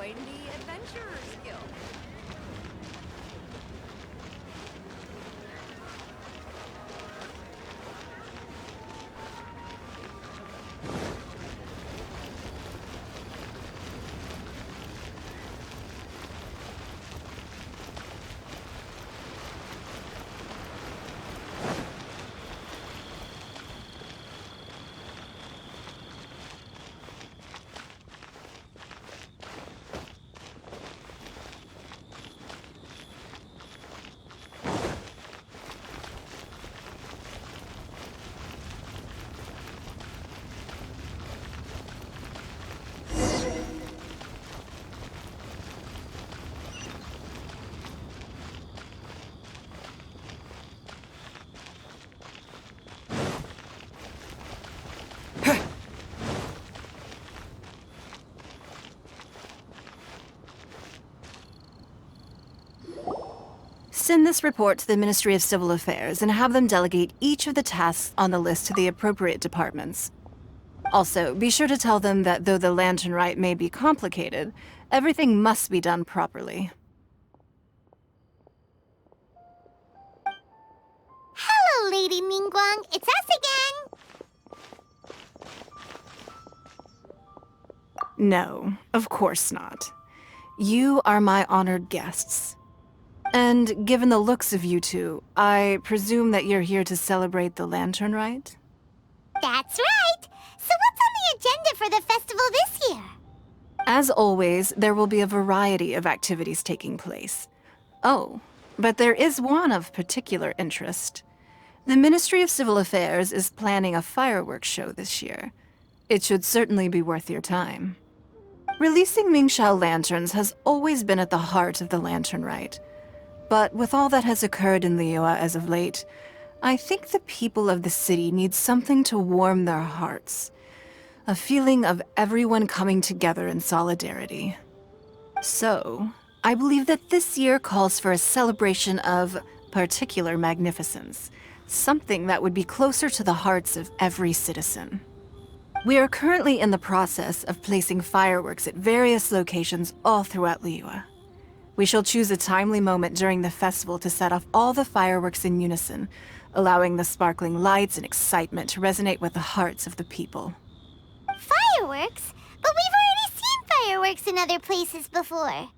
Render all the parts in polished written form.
join the Adventurers Guild. Send this report to the Ministry of Civil Affairs and have them delegate each of the tasks on the list to the appropriate departments. Also, be sure to tell them that though the Lantern Rite may be complicated, everything must be done properly. Hello, Lady Ningguang. It's us again. No, of course not. You are my honored guests. And given the looks of you two, I presume that you're here to celebrate the Lantern Rite? That's right. So what's on the agenda for the festival this year? As always, there will be a variety of activities taking place. Oh, but there is one of particular interest. The Ministry of Civil Affairs is planning a fireworks show this year. It should certainly be worth your time. Releasing Mingxiao lanterns has always been at the heart of the Lantern Rite. But with all that has occurred in Liyue as of late, I think the people of the city need something to warm their hearts. A feeling of everyone coming together in solidarity. So, I believe that this year calls for a celebration of particular magnificence. Something that would be closer to the hearts of every citizen. We are currently in the process of placing fireworks at various locations all throughout Liyue. We shall choose a timely moment during the festival to set off all the fireworks in unison, allowing the sparkling lights and excitement to resonate with the hearts of the people. Fireworks? But we've already seen fireworks in other places before.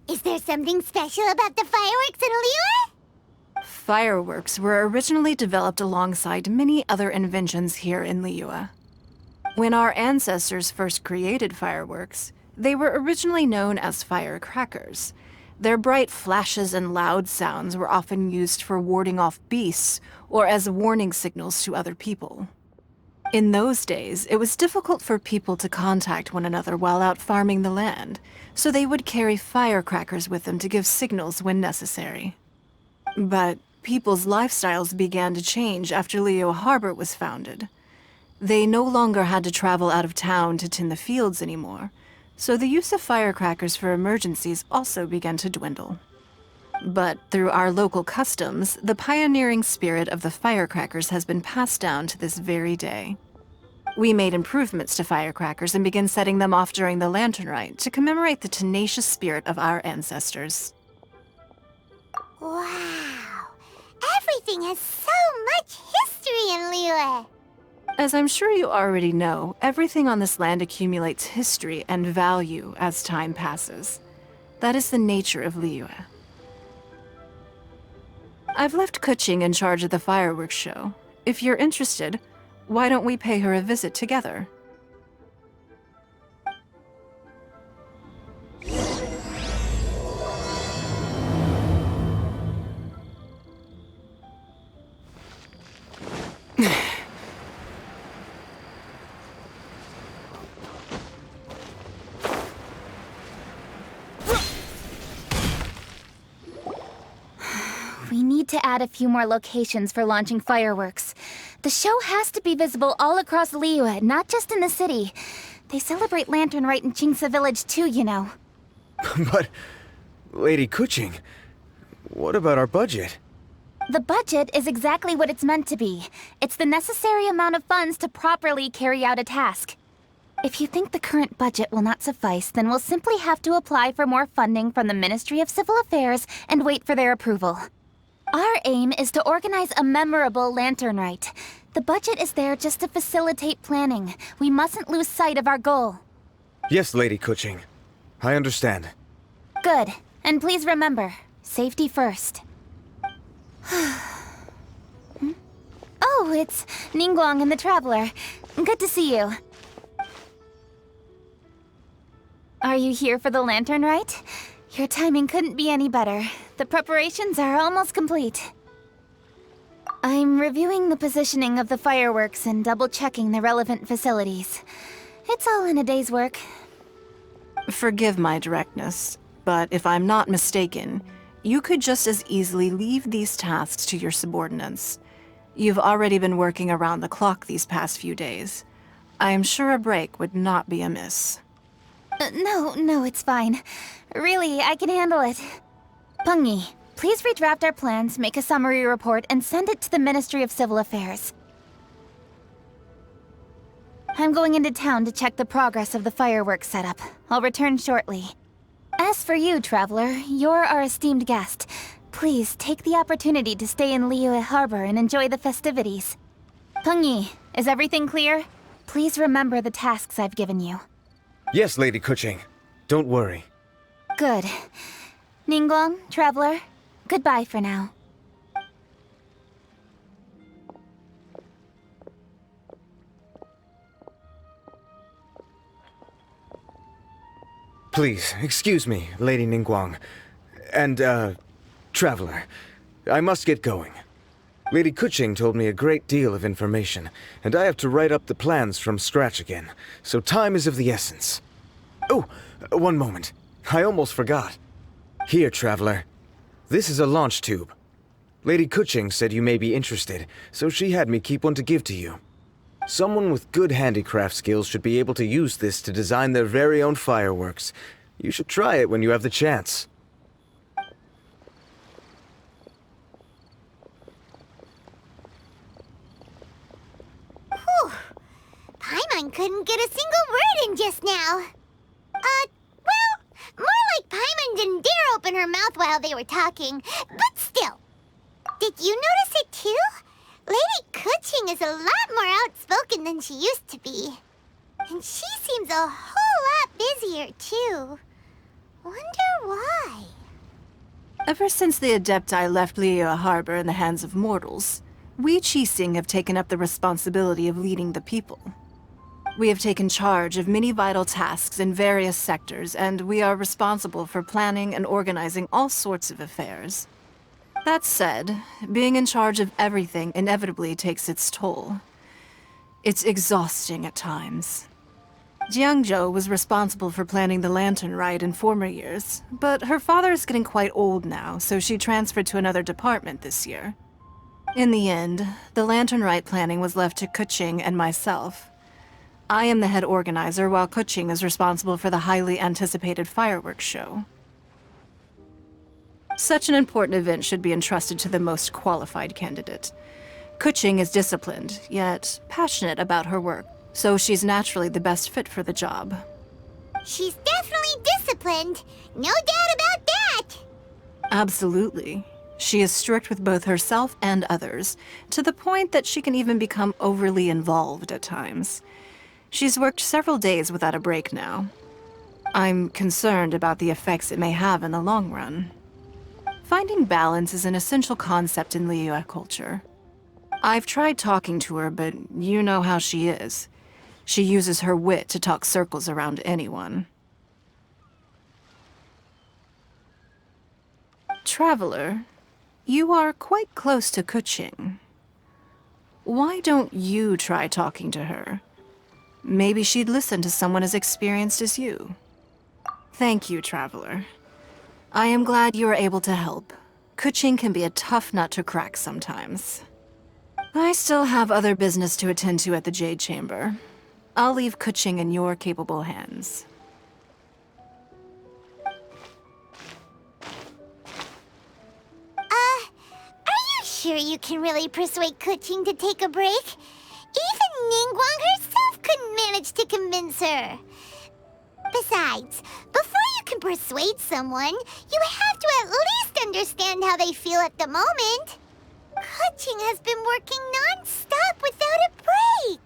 Is there something special about the fireworks in Liyue? Fireworks were originally developed alongside many other inventions here in Liyue. When our ancestors first created fireworks, they were originally known as firecrackers. Their bright flashes and loud sounds were often used for warding off beasts or as warning signals to other people. In those days, it was difficult for people to contact one another while out farming the land, so they would carry firecrackers with them to give signals when necessary. But people's lifestyles began to change after Liyue Harbor was founded. They no longer had to travel out of town to tend the fields anymore, so the use of firecrackers for emergencies also began to dwindle. But through our local customs, the pioneering spirit of the firecrackers has been passed down to this very day. We made improvements to firecrackers and began setting them off during the Lantern Rite to commemorate the tenacious spirit of our ancestors. Wow. Everything has so much history in Liyue. As I'm sure you already know, everything on this land accumulates history and value as time passes. That is the nature of Liyue. I've left Kuching in charge of the fireworks show. If you're interested, why don't we pay her a visit together? We need to add a few more locations for launching fireworks. The show has to be visible all across Liyue, not just in the city. They celebrate Lantern Rite in Qingce Village too, you know. But, Lady Kuching, what about our budget? The budget is exactly what it's meant to be. It's the necessary amount of funds to properly carry out a task. If you think the current budget will not suffice, then we'll simply have to apply for more funding from the Ministry of Civil Affairs and wait for their approval. Our aim is to organize a memorable lantern rite. The budget is there just to facilitate planning. We mustn't lose sight of our goal. Yes, Lady Kuching. I understand. Good. And please remember, safety first. Oh, it's Ningguang and the Traveler. Good to see you. Are you here for the lantern rite? Your timing couldn't be any better. The preparations are almost complete. I'm reviewing the positioning of the fireworks and double-checking the relevant facilities. It's all in a day's work. Forgive my directness, but if I'm not mistaken, you could just as easily leave these tasks to your subordinates. You've already been working around the clock these past few days. I am sure a break would not be amiss. No, it's fine. Really, I can handle it. Pengyi, please redraft our plans, make a summary report, and send it to the Ministry of Civil Affairs. I'm going into town to check the progress of the fireworks setup. I'll return shortly. As for you, Traveler, you're our esteemed guest. Please take the opportunity to stay in Liyue Harbor and enjoy the festivities. Pengyi, is everything clear? Please remember the tasks I've given you. Yes, Lady Kuching. Don't worry. Good. Ningguang, Traveler, goodbye for now. Please, excuse me, Lady Ningguang. And, Traveler. I must get going. Lady Kuching told me a great deal of information, and I have to write up the plans from scratch again, so time is of the essence. Oh, one moment. I almost forgot. Here, Traveler. This is a launch tube. Lady Kuching said you may be interested, so she had me keep one to give to you. Someone with good handicraft skills should be able to use this to design their very own fireworks. You should try it when you have the chance. Whew. Paimon couldn't get a single word in just now. Well, more like Paimon didn't dare open her mouth while they were talking, but still. Did you notice it too? Lady Kuching is a lot more outspoken than she used to be. And she seems a whole lot busier too. Wonder why? Ever since the Adepti left Liyue Harbor in the hands of mortals, we Qixing have taken up the responsibility of leading the people. We have taken charge of many vital tasks in various sectors, and we are responsible for planning and organizing all sorts of affairs. That said, being in charge of everything inevitably takes its toll. It's exhausting at times. Jiangzhou was responsible for planning the lantern rite in former years, but her father is getting quite old now, so she transferred to another department this year. In the end, the lantern rite planning was left to Kuching and myself. I am the head organizer, while Kuching is responsible for the highly anticipated fireworks show. Such an important event should be entrusted to the most qualified candidate. Kuching is disciplined, yet passionate about her work, so she's naturally the best fit for the job. She's definitely disciplined. No doubt about that. Absolutely. She is strict with both herself and others, to the point that she can even become overly involved at times. She's worked several days without a break now. I'm concerned about the effects it may have in the long run. Finding balance is an essential concept in Liyue culture. I've tried talking to her, but you know how she is. She uses her wit to talk circles around anyone. Traveler, you are quite close to Kuching. Why don't you try talking to her? Maybe she'd listen to someone as experienced as you. Thank you, Traveler. I am glad you are able to help. Kuching can be a tough nut to crack sometimes. I still have other business to attend to at the Jade Chamber. I'll leave Kuching in your capable hands. Are you sure you can really persuade Kuching to take a break? Even Ningguang herself couldn't manage to convince her. Besides, before you can persuade someone, you have to at least understand how they feel at the moment. Kuching has been working non-stop without a break.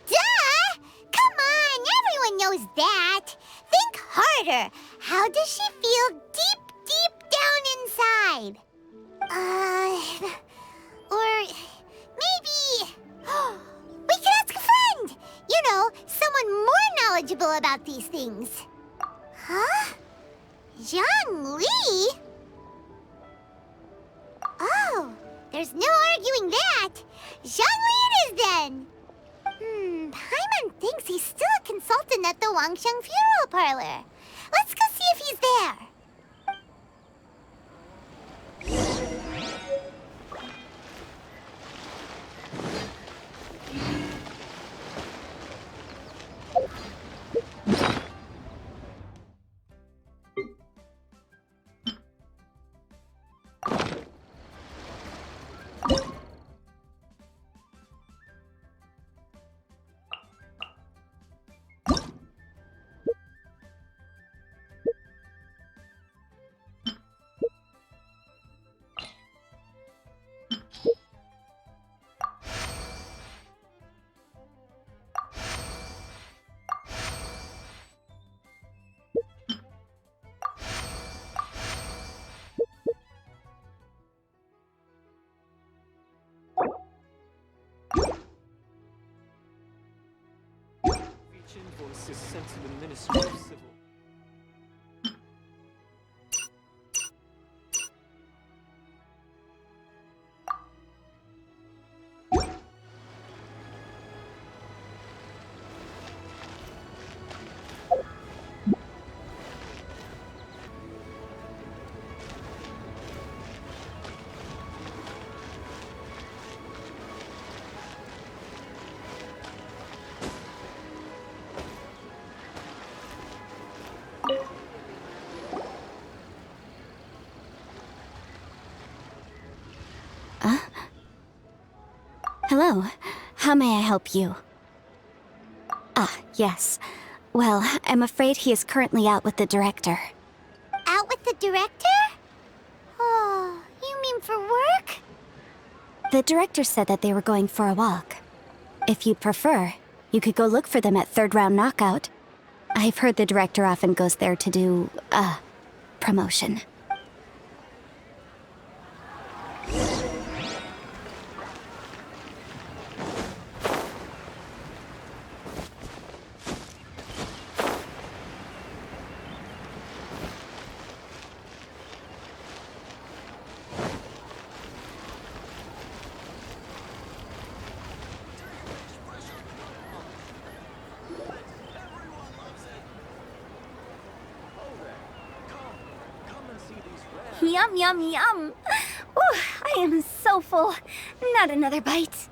Duh! Come on, everyone knows that. Think harder. How does she feel deep down inside? Or maybe... we can ask a friend! You know, someone more knowledgeable about these things. Huh? Zhongli? Oh, there's no arguing that. Zhongli it is then. Paimon thinks he's still a consultant at the Wangsheng Funeral Parlor. Let's go see if he's there. Invoice is sent to the Ministry of Civil. Hello. How may I help you? Ah, yes. Well, I'm afraid he is currently out with the director. Out with the director? Oh, you mean for work? The director said that they were going for a walk. If you'd prefer, you could go look for them at third round knockout. I've heard the director often goes there to do, promotion. Yum, yum, yum. Ooh, I am so full. Not another bite.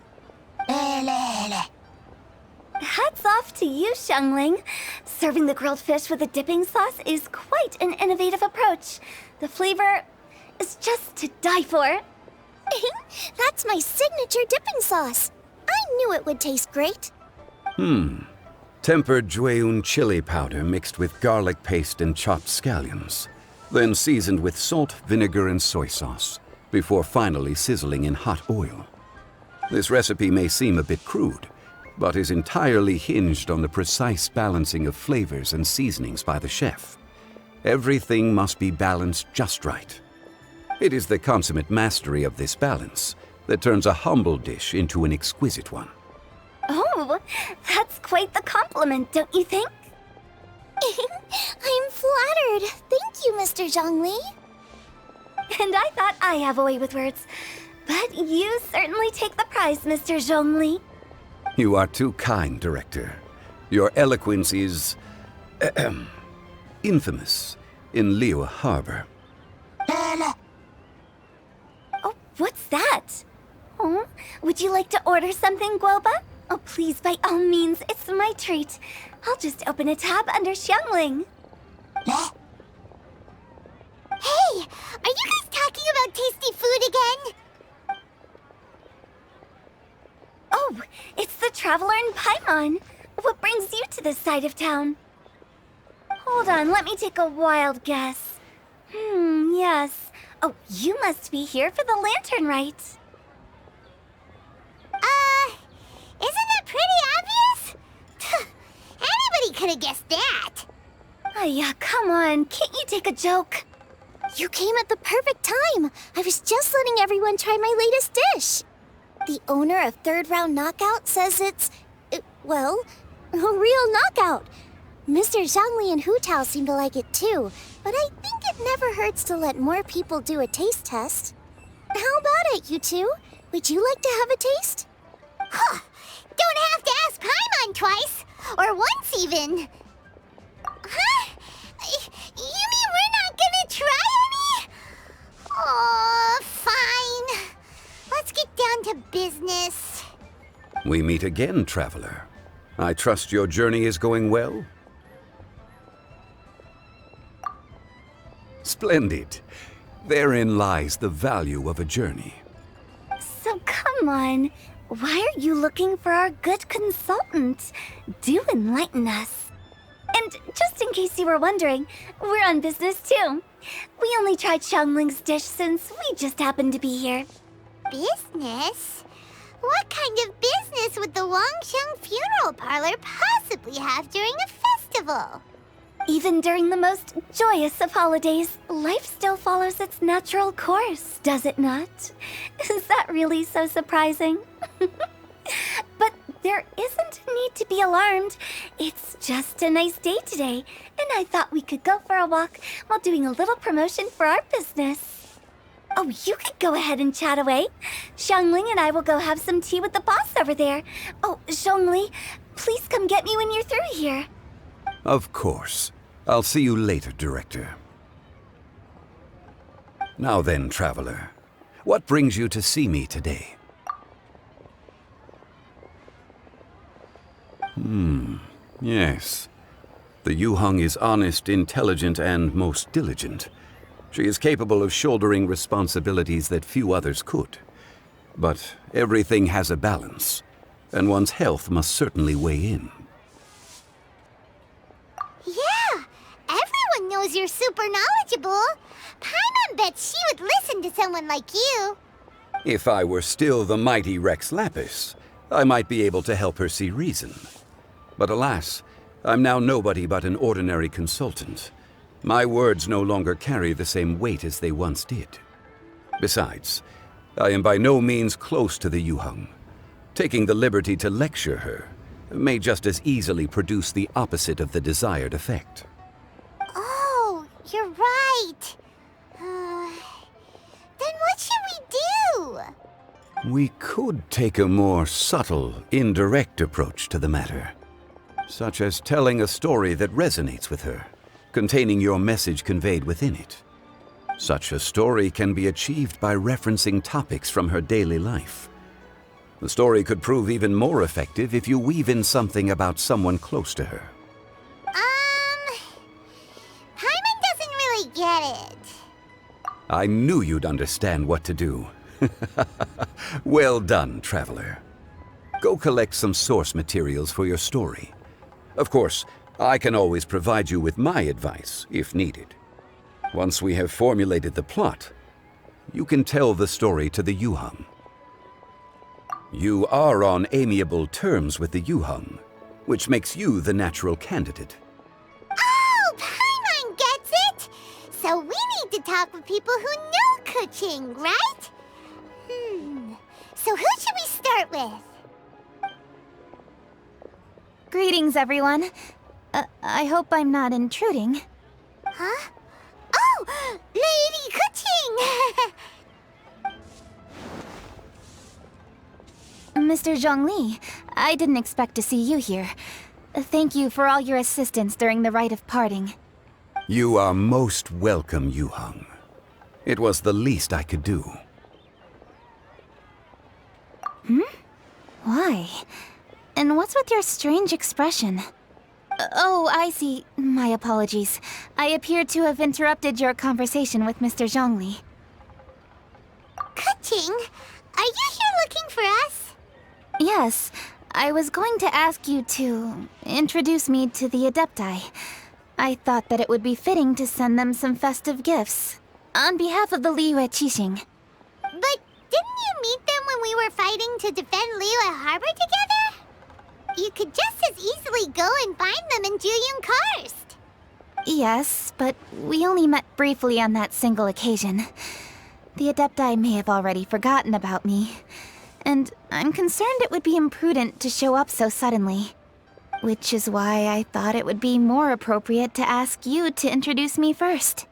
Hats off to you, Xiangling. Serving the grilled fish with a dipping sauce is quite an innovative approach. The flavor is just to die for. That's my signature dipping sauce. I knew it would taste great. Tempered Jueyun chili powder mixed with garlic paste and chopped scallions. Then seasoned with salt, vinegar, and soy sauce, before finally sizzling in hot oil. This recipe may seem a bit crude, but is entirely hinged on the precise balancing of flavors and seasonings by the chef. Everything must be balanced just right. It is the consummate mastery of this balance that turns a humble dish into an exquisite one. Oh, that's quite the compliment, don't you think? I'm flattered. Thank you, Mr. Zhongli. And I thought I have a way with words. But you certainly take the prize, Mr. Zhongli. You are too kind, Director. Your eloquence is... infamous in Liyue Harbor. Oh, what's that? Oh, would you like to order something, Guoba? Oh, please, by all means, it's my treat. I'll just open a tab under Xiangling. Hey, are you guys talking about tasty food again? Oh, it's the Traveler in Paimon. What brings you to this side of town? Hold on, let me take a wild guess. Yes. Oh, you must be here for the lantern rite. Isn't it pretty obvious? Anybody could have guessed that. Oh, yeah, come on. Can't you take a joke? You came at the perfect time. I was just letting everyone try my latest dish. The owner of Third Round Knockout says it's, well, a real knockout. Mr. Zhangli and Hu Tao seem to like it too, but I think it never hurts to let more people do a taste test. How about it, you two? Would you like to have a taste? Huh. Don't have to ask Paimon twice. Or once even. Huh? You mean we're not gonna try any? Oh, fine. Let's get down to business. We meet again, Traveler. I trust your journey is going well? Splendid. Therein lies the value of a journey. So come on. Why are you looking for our good consultant? Do enlighten us. And just in case you were wondering, we're on business too. We only tried Xiangling's dish since we just happened to be here. Business? What kind of business would the Wangsheng Funeral Parlor possibly have during a festival? Even during the most joyous of holidays, life still follows its natural course, does it not? Is that really so surprising? But there isn't a need to be alarmed. It's just a nice day today, and I thought we could go for a walk while doing a little promotion for our business. Oh, you could go ahead and chat away. Xiangling and I will go have some tea with the boss over there. Oh, Zhongli, please come get me when you're through here. Of course. I'll see you later, Director. Now then, Traveler, what brings you to see me today? Yes. The Yuheng is honest, intelligent, and most diligent. She is capable of shouldering responsibilities that few others could. But everything has a balance, and one's health must certainly weigh in. Yeah, everyone knows you're super knowledgeable. Paimon bets she would listen to someone like you. If I were still the mighty Rex Lapis, I might be able to help her see reason. But alas, I'm now nobody but an ordinary consultant. My words no longer carry the same weight as they once did. Besides, I am by no means close to the Yuheng. Taking the liberty to lecture her may just as easily produce the opposite of the desired effect. Oh, you're right. Then what should we do? We could take a more subtle, indirect approach to the matter, such as telling a story that resonates with her, containing your message conveyed within it. Such a story can be achieved by referencing topics from her daily life. The story could prove even more effective if you weave in something about someone close to her. Paimon doesn't really get it. I knew you'd understand what to do. Well done, Traveler. Go collect some source materials for your story. Of course, I can always provide you with my advice, if needed. Once we have formulated the plot, you can tell the story to the Yuheng. You are on amiable terms with the Yuheng, which makes you the natural candidate. Oh, Paimon gets it! So we need to talk with people who know Kuching, right? So who should we start with? Greetings, everyone. I hope I'm not intruding. Huh? Oh! Lady Kuching! Mr. Zhongli, I didn't expect to see you here. Thank you for all your assistance during the rite of parting. You are most welcome, Yuheng. It was the least I could do. Why? And what's with your strange expression? Oh, I see. My apologies. I appear to have interrupted your conversation with Mr. Zhongli. Kuching, are you here looking for us? Yes, I was going to ask you to introduce me to the Adepti. I thought that it would be fitting to send them some festive gifts. On behalf of the Liyue Qixing. But didn't you meet them when we were fighting to defend Liyue Harbor together? You could just as easily go and find them in Juyun Karst. Yes, but we only met briefly on that single occasion. The Adepti may have already forgotten about me. And I'm concerned it would be imprudent to show up so suddenly. Which is why I thought it would be more appropriate to ask you to introduce me first.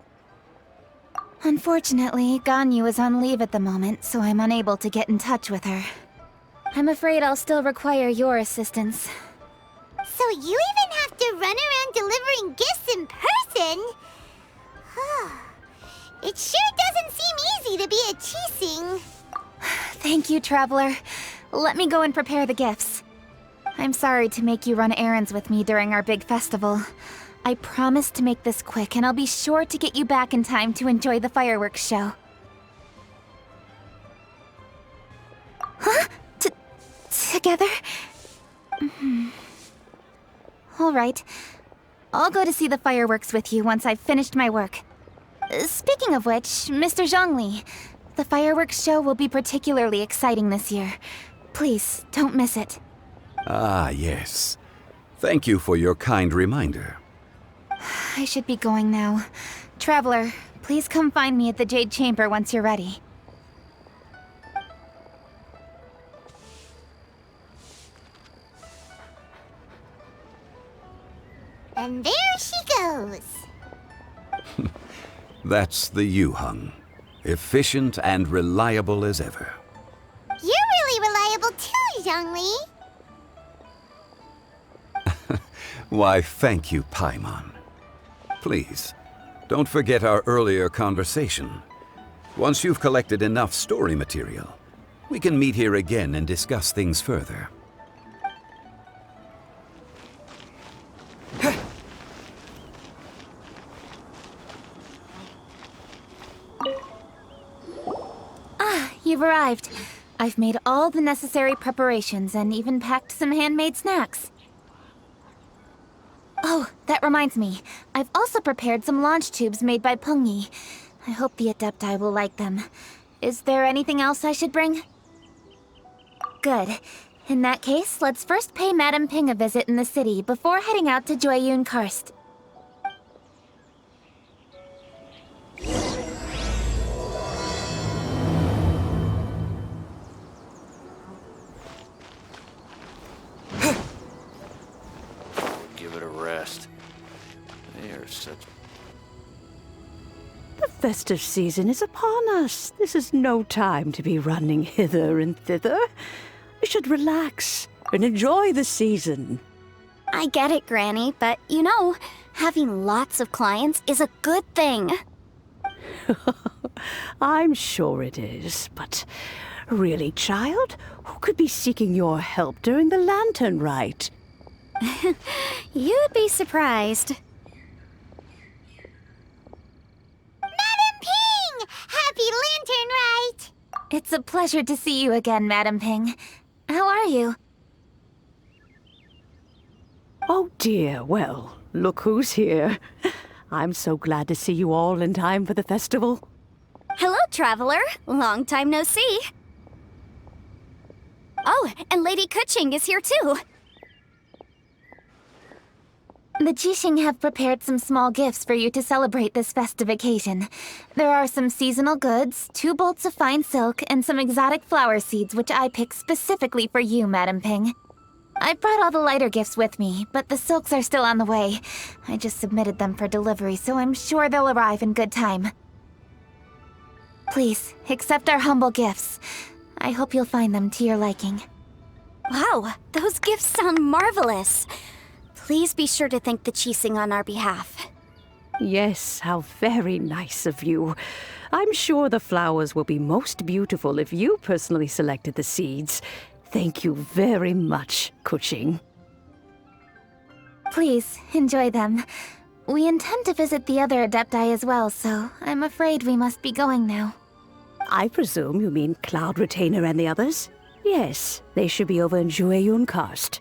Unfortunately, Ganyu is on leave at the moment, so I'm unable to get in touch with her. I'm afraid I'll still require your assistance. So you even have to run around delivering gifts in person? It sure doesn't seem easy to be a Qixing. Thank you, Traveler. Let me go and prepare the gifts. I'm sorry to make you run errands with me during our big festival. I promise to make this quick, and I'll be sure to get you back in time to enjoy the fireworks show. Huh? Together? All right. I'll go to see the fireworks with you once I've finished my work. Speaking of which, Mr. Zhongli, the fireworks show will be particularly exciting this year. Please, don't miss it. Ah, yes. Thank you for your kind reminder. I should be going now. Traveler, please come find me at the Jade Chamber once you're ready. And there she goes. That's the Yuheng. Efficient and reliable as ever. You're really reliable too, Zhongli. Why, thank you, Paimon. Please, don't forget our earlier conversation. Once you've collected enough story material, we can meet here again and discuss things further. You've arrived. I've made all the necessary preparations and even packed some handmade snacks. Oh, that reminds me. I've also prepared some launch tubes made by Pengyi. I hope the Adepti will like them. Is there anything else I should bring? Good. In that case, let's first pay Madame Ping a visit in the city before heading out to Juyun Karst. Give it a rest. They are such... The festive season is upon us. This is no time to be running hither and thither. We should relax and enjoy the season. I get it, Granny, but you know, having lots of clients is a good thing. I'm sure it is, but really, child, who could be seeking your help during the lantern rite? You'd be surprised. Madam Ping! Happy Lantern Rite! It's a pleasure to see you again, Madame Ping. How are you? Oh dear, well, look who's here. I'm so glad to see you all in time for the festival. Hello, Traveler. Long time no see. Oh, and Lady Kuching is here too. The Qixing have prepared some small gifts for you to celebrate this festive occasion. There are some seasonal goods, 2 bolts of fine silk, and some exotic flower seeds which I picked specifically for you, Madame Ping. I brought all the lighter gifts with me, but the silks are still on the way. I just submitted them for delivery, so I'm sure they'll arrive in good time. Please, accept our humble gifts. I hope you'll find them to your liking. Wow, those gifts sound marvelous. Please be sure to thank the Qixing on our behalf. Yes, how very nice of you. I'm sure the flowers will be most beautiful if you personally selected the seeds. Thank you very much, Kuching. Please, enjoy them. We intend to visit the other Adepti as well, so I'm afraid we must be going now. I presume you mean Cloud Retainer and the others? Yes, they should be over in Jueyun Karst.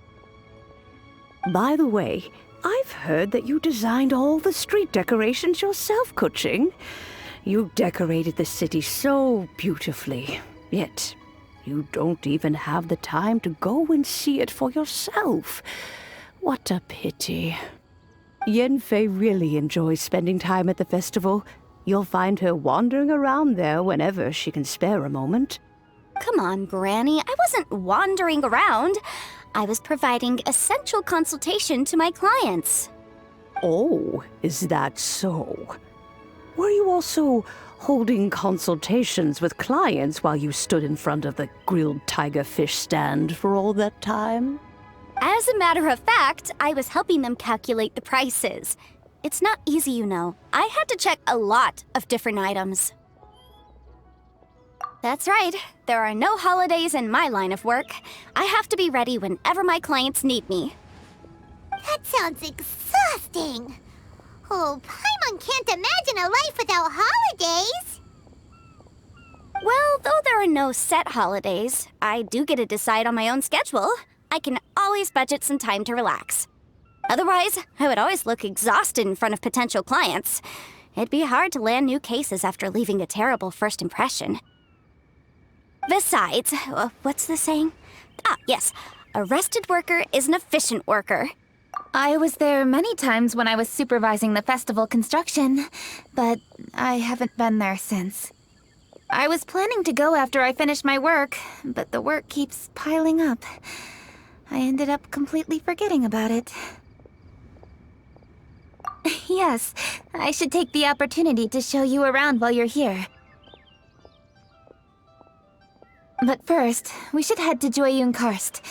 By the way, I've heard that you designed all the street decorations yourself, Kuching. You decorated the city so beautifully, yet you don't even have the time to go and see it for yourself. What a pity. Yenfei really enjoys spending time at the festival. You'll find her wandering around there whenever she can spare a moment. Come on, Granny. I wasn't wandering around. I was providing essential consultation to my clients. Oh, is that so? Were you also holding consultations with clients while you stood in front of the grilled tiger fish stand for all that time? As a matter of fact, I was helping them calculate the prices. It's not easy, you know. I had to check a lot of different items. That's right. There are no holidays in my line of work. I have to be ready whenever my clients need me. That sounds exhausting. Oh, Paimon can't imagine a life without holidays. Well, though there are no set holidays, I do get to decide on my own schedule. I can always budget some time to relax. Otherwise, I would always look exhausted in front of potential clients. It'd be hard to land new cases after leaving a terrible first impression. Besides, what's the saying? Ah, yes. A rested worker is an efficient worker. I was there many times when I was supervising the festival construction, but I haven't been there since. I was planning to go after I finished my work, but the work keeps piling up. I ended up completely forgetting about it. Yes, I should take the opportunity to show you around while you're here. But first, we should head to Jueyun Karst.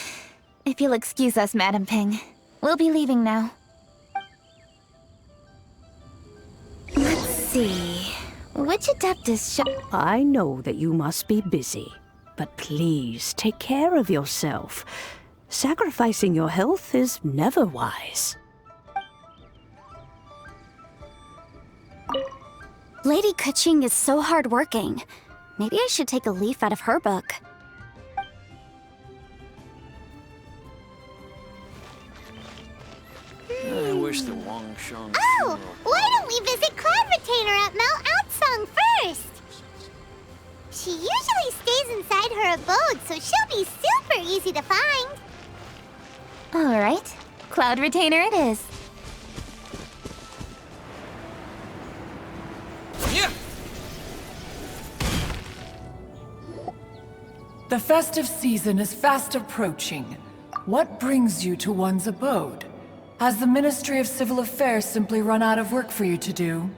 If you'll excuse us, Madam Ping. We'll be leaving now. Let's see. Which Adeptus should... I know that you must be busy, but please take care of yourself. Sacrificing your health is never wise. Lady Kuching is so hardworking. Maybe I should take a leaf out of her book. I wish the Wangsheng Oh, funeral... why don't we visit Cloud Retainer at Mount Outsong first? She usually stays inside her abode, so she'll be super easy to find. All right. Cloud Retainer it is. The festive season is fast approaching. What brings you to one's abode? Has the Ministry of Civil Affairs simply run out of work for you to do?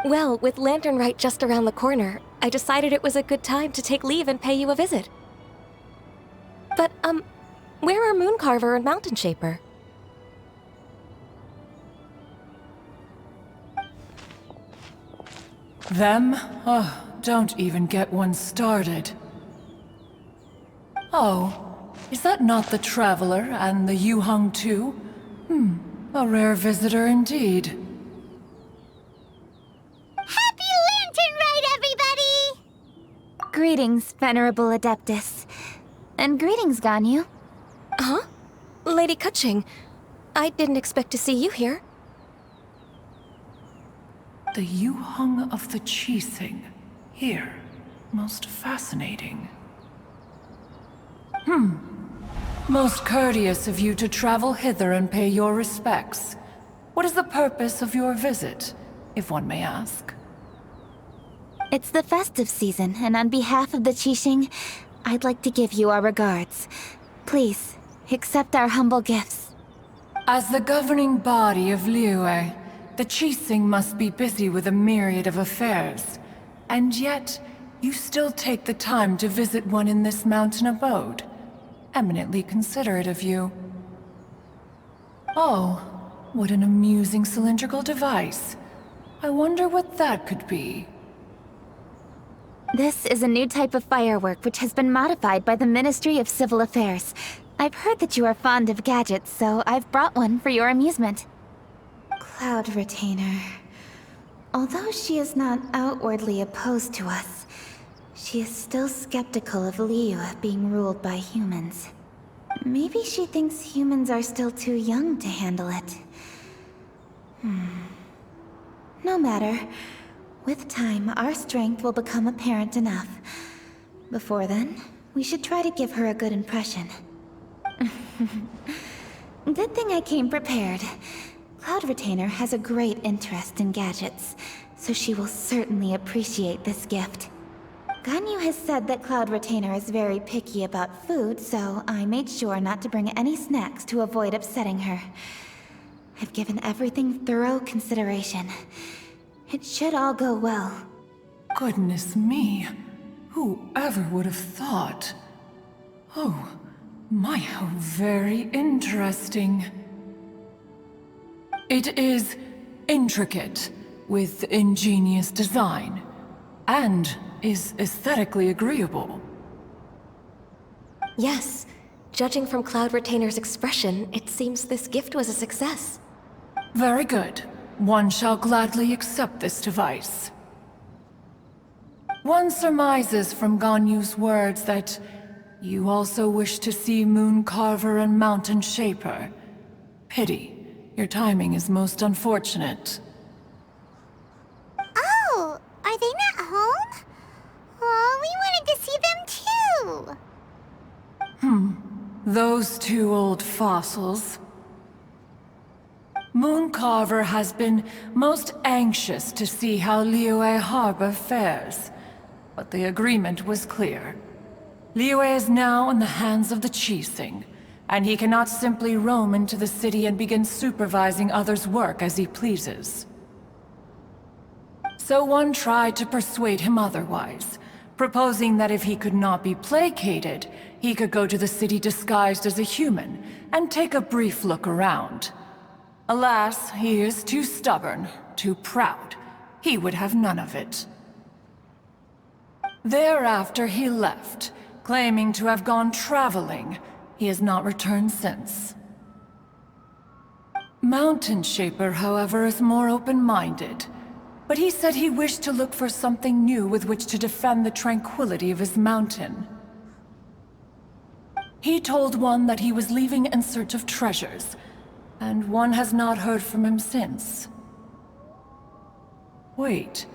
Well, with Lantern Rite just around the corner, I decided it was a good time to take leave and pay you a visit. But, where are Mooncarver and Mountain Shaper? Them? Oh, don't even get one started. Oh, is that not the Traveler and the Yuheng too? A rare visitor indeed. Happy Lantern Rite, everybody! Greetings, Venerable Adeptus. And greetings, Ganyu. Huh? Lady Kuching, I didn't expect to see you here. The Yuheng of the Qixing. Here. Most fascinating. Most courteous of you to travel hither and pay your respects. What is the purpose of your visit, if one may ask? It's the festive season, and on behalf of the Qixing, I'd like to give you our regards. Please, accept our humble gifts. As the governing body of Liyue, the Qixing must be busy with a myriad of affairs. And yet, you still take the time to visit one in this mountain abode. Eminently considerate of you. Oh, what an amusing cylindrical device. I wonder what that could be. This is a new type of firework which has been modified by the Ministry of Civil Affairs. I've heard that you are fond of gadgets, so I've brought one for your amusement. Cloud Retainer. Although she is not outwardly opposed to us, She is still skeptical of Liyue being ruled by humans. Maybe she thinks humans are still too young to handle it. No matter. With time, our strength will become apparent enough. Before then, we should try to give her a good impression. Good thing I came prepared. Cloud Retainer has a great interest in gadgets, so she will certainly appreciate this gift. Ganyu has said that Cloud Retainer is very picky about food, so I made sure not to bring any snacks to avoid upsetting her. I've given everything thorough consideration. It should all go well. Goodness me. Whoever would have thought? Oh, my, how very interesting. It is intricate, with ingenious design, and is aesthetically agreeable. Yes. Judging from Cloud Retainer's expression, it seems this gift was a success. Very good. One shall gladly accept this device. One surmises from Ganyu's words that you also wish to see Moon Carver and Mountain Shaper. Pity. Your timing is most unfortunate. Oh, are they not home? Oh, we wanted to see them too. Those two old fossils. Moon Carver has been most anxious to see how Liyue Harbor fares, but the agreement was clear. Liyue is now in the hands of the Qixing, and he cannot simply roam into the city and begin supervising others' work as he pleases. So one tried to persuade him otherwise, proposing that if he could not be placated, he could go to the city disguised as a human and take a brief look around. Alas, he is too stubborn, too proud. He would have none of it. Thereafter he left, claiming to have gone traveling. He has not returned since. Mountain Shaper, however, is more open-minded. But he said he wished to look for something new with which to defend the tranquility of his mountain. He told one that he was leaving in search of treasures, and one has not heard from him since. Wait.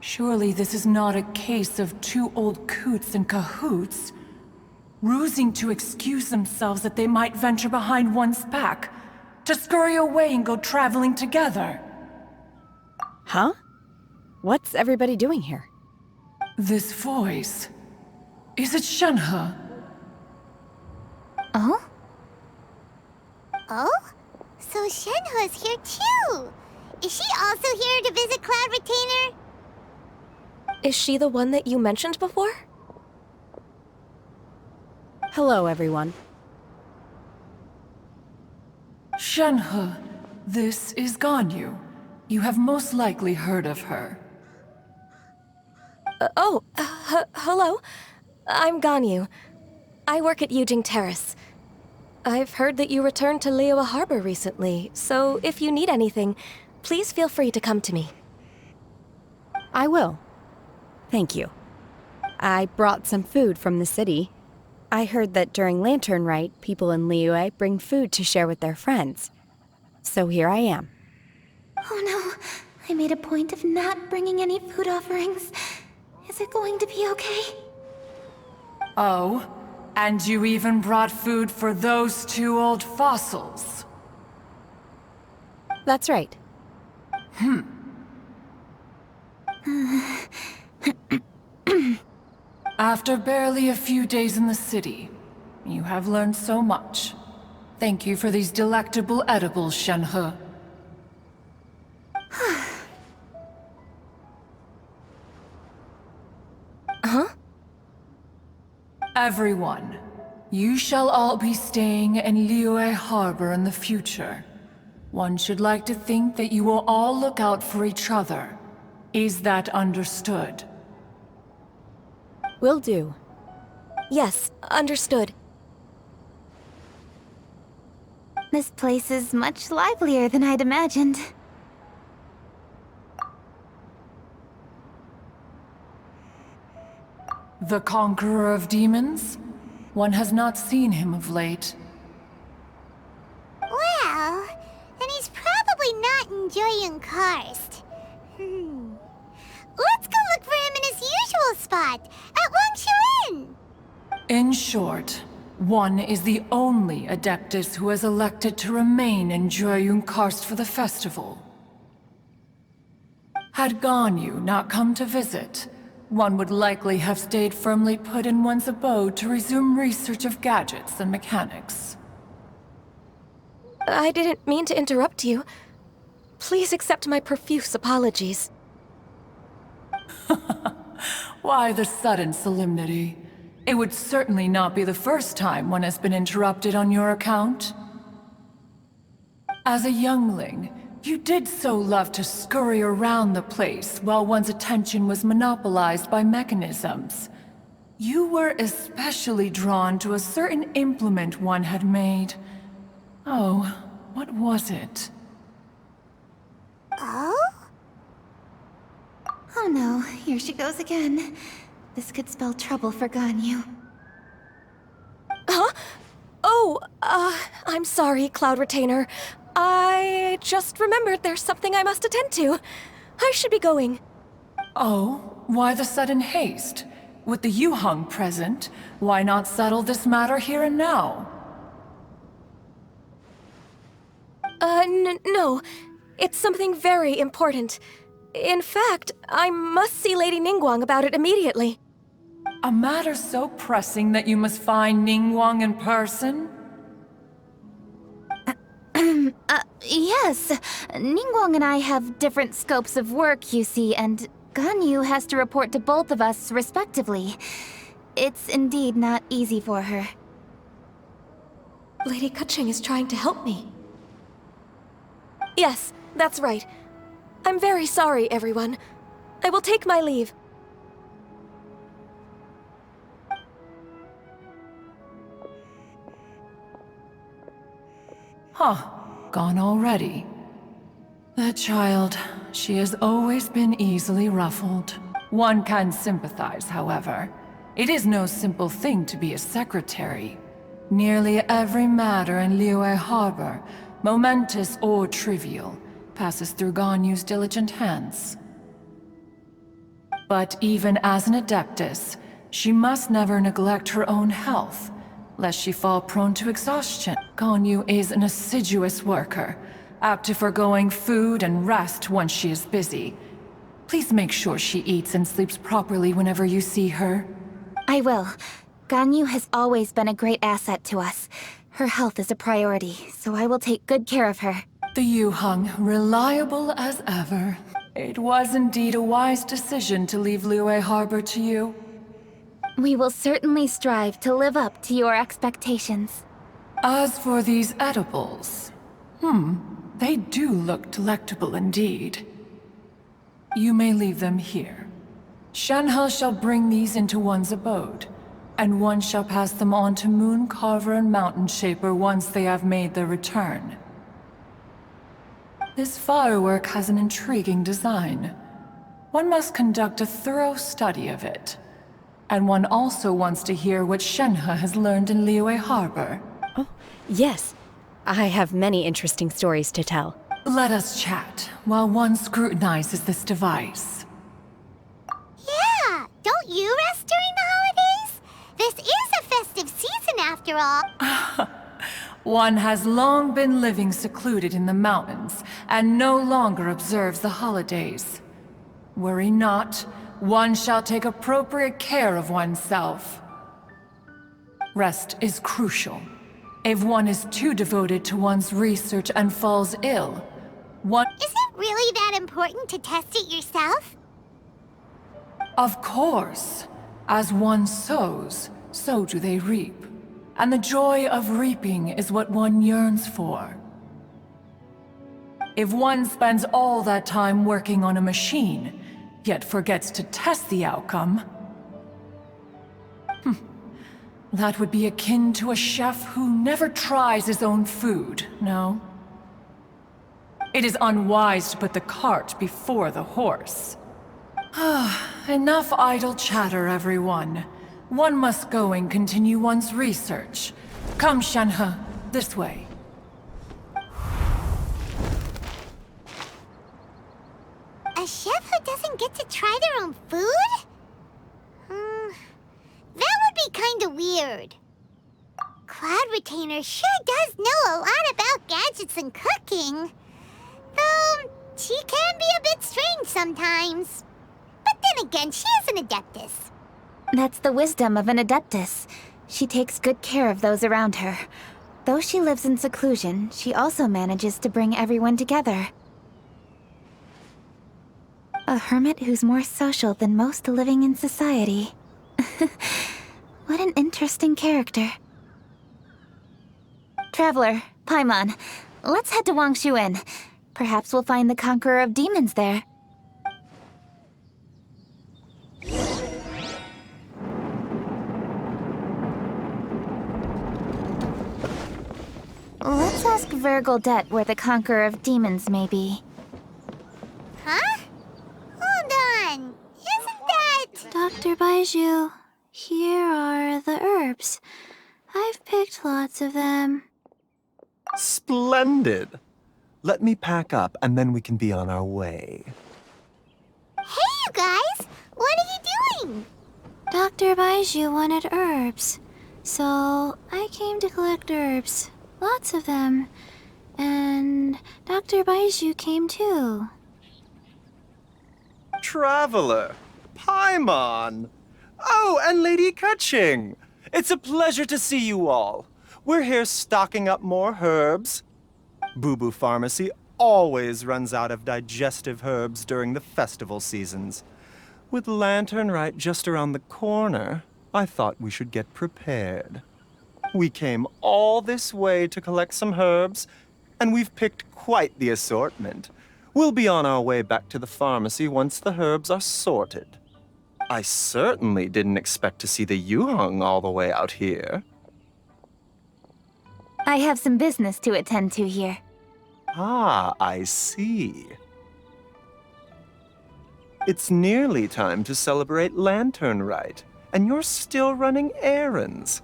Surely this is not a case of two old coots in cahoots, rusing to excuse themselves that they might venture behind one's back, to scurry away and go traveling together. Huh? What's everybody doing here? This voice... Is it Shenhe? Oh? Oh? So Shenhe's here too! Is she also here to visit Cloud Retainer? Is she the one that you mentioned before? Hello, everyone. Shenhe, this is Ganyu. You have most likely heard of her. Hello. I'm Ganyu. I work at Yujing Terrace. I've heard that you returned to Liyue Harbor recently, so if you need anything, please feel free to come to me. I will. Thank you. I brought some food from the city. I heard that during Lantern Rite, people in Liyue bring food to share with their friends. So here I am. Oh no, I made a point of not bringing any food offerings. Is it going to be okay? Oh, and you even brought food for those two old fossils. That's right. After barely a few days in the city, you have learned so much. Thank you for these delectable edibles, Shenhe. Huh? Everyone, you shall all be staying in Liyue Harbor in the future. One should like to think that you will all look out for each other. Is that understood? Will do. Yes, understood. This place is much livelier than I'd imagined. The conqueror of demons? One has not seen him of late. Well, then he's probably not enjoying Karst. Let's go look for him in his usual spot, at Wangshu. In short, one is the only Adeptus who has elected to remain in Jueyun Karst for the festival. Had Ganyu not come to visit, one would likely have stayed firmly put in one's abode to resume research of gadgets and mechanics. I didn't mean to interrupt you. Please accept my profuse apologies. Why the sudden solemnity? It would certainly not be the first time one has been interrupted on your account. As a youngling, you did so love to scurry around the place while one's attention was monopolized by mechanisms. You were especially drawn to a certain implement one had made. Oh, what was it? Oh? Oh no, here she goes again. This could spell trouble for Ganyu. Huh? Oh, I'm sorry, Cloud Retainer. I just remembered there's something I must attend to. I should be going. Oh, why the sudden haste? With the Yuheng present, why not settle this matter here and now? No. It's something very important. In fact, I must see Lady Ningguang about it immediately. A matter so pressing that you must find Ningguang in person? Yes. Ningguang and I have different scopes of work, you see, and Ganyu has to report to both of us, respectively. It's indeed not easy for her. Lady Kuching is trying to help me. Yes, that's right. I'm very sorry, everyone. I will take my leave. Huh. Gone already. That child, she has always been easily ruffled. One can sympathize, however. It is no simple thing to be a secretary. Nearly every matter in Liyue Harbor, momentous or trivial, passes through Ganyu's diligent hands. But even as an Adeptus, she must never neglect her own health, lest she fall prone to exhaustion. Ganyu is an assiduous worker, apt to foregoing food and rest once she is busy. Please make sure she eats and sleeps properly whenever you see her. I will. Ganyu has always been a great asset to us. Her health is a priority, so I will take good care of her. The Yuheng, reliable as ever. It was indeed a wise decision to leave Liyue Harbor to you. We will certainly strive to live up to your expectations. As for these edibles, they do look delectable indeed. You may leave them here. Shenhe shall bring these into one's abode, and one shall pass them on to Moon Carver and Mountain Shaper once they have made their return. This firework has an intriguing design. One must conduct a thorough study of it. And one also wants to hear what Shenhe has learned in Liyue Harbor. Oh, yes. I have many interesting stories to tell. Let us chat while one scrutinizes this device. Yeah, don't you rest during the holidays? This is a festive season after all. One has long been living secluded in the mountains and no longer observes the holidays. Worry not, one shall take appropriate care of oneself. Rest is crucial. If one is too devoted to one's research and falls ill, one— Is it really that important to test it yourself? Of course. As one sows, so do they reap. And the joy of reaping is what one yearns for. If one spends all that time working on a machine, yet forgets to test the outcome, that would be akin to a chef who never tries his own food, no? It is unwise to put the cart before the horse. Enough idle chatter, everyone. One must go and continue one's research. Come, Shanhe, this way. A chef who doesn't get to try their own food? That would be kinda weird. Cloud Retainer sure does know a lot about gadgets and cooking. Though, she can be a bit strange sometimes. But then again, she is an Adeptus. That's the wisdom of an Adeptus. She takes good care of those around her. Though she lives in seclusion, she also manages to bring everyone together. A hermit who's more social than most living in society. What an interesting character. Traveler, Paimon, let's head to Wangshuin. Perhaps we'll find the Conqueror of Demons there. Let's ask Vergoldet where the Conqueror of Demons may be. Huh? Hold on. Isn't that... Dr. Baiju, here are the herbs. I've picked lots of them. Splendid! Let me pack up and then we can be on our way. Hey, you guys! What are you doing? Dr. Baiju wanted herbs, so I came to collect herbs. Lots of them. And Dr. Baiju came too. Traveler! Paimon! Oh, and Lady Kutching! It's a pleasure to see you all. We're here stocking up more herbs. Boo Boo Pharmacy always runs out of digestive herbs during the festival seasons. With Lantern Rite just around the corner, I thought we should get prepared. We came all this way to collect some herbs, and we've picked quite the assortment. We'll be on our way back to the pharmacy once the herbs are sorted. I certainly didn't expect to see the Yuheng all the way out here. I have some business to attend to here. Ah, I see. It's nearly time to celebrate Lantern Rite, and you're still running errands.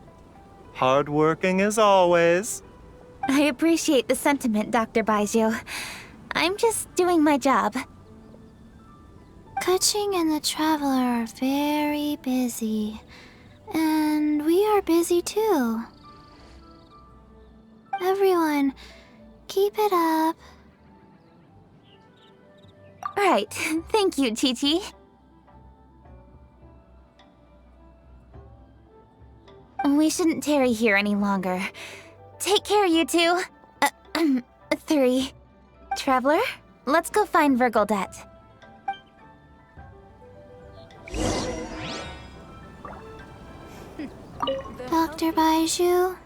Hardworking as always. I appreciate the sentiment, Dr. Baiju. I'm just doing my job. Kutching and the Traveler are very busy. And we are busy too. Everyone, keep it up. Right. Thank you, Chi-Chi. We shouldn't tarry here any longer. Take care, you two. 3. Traveler, let's go find Vergoldet. Dr. Baiju,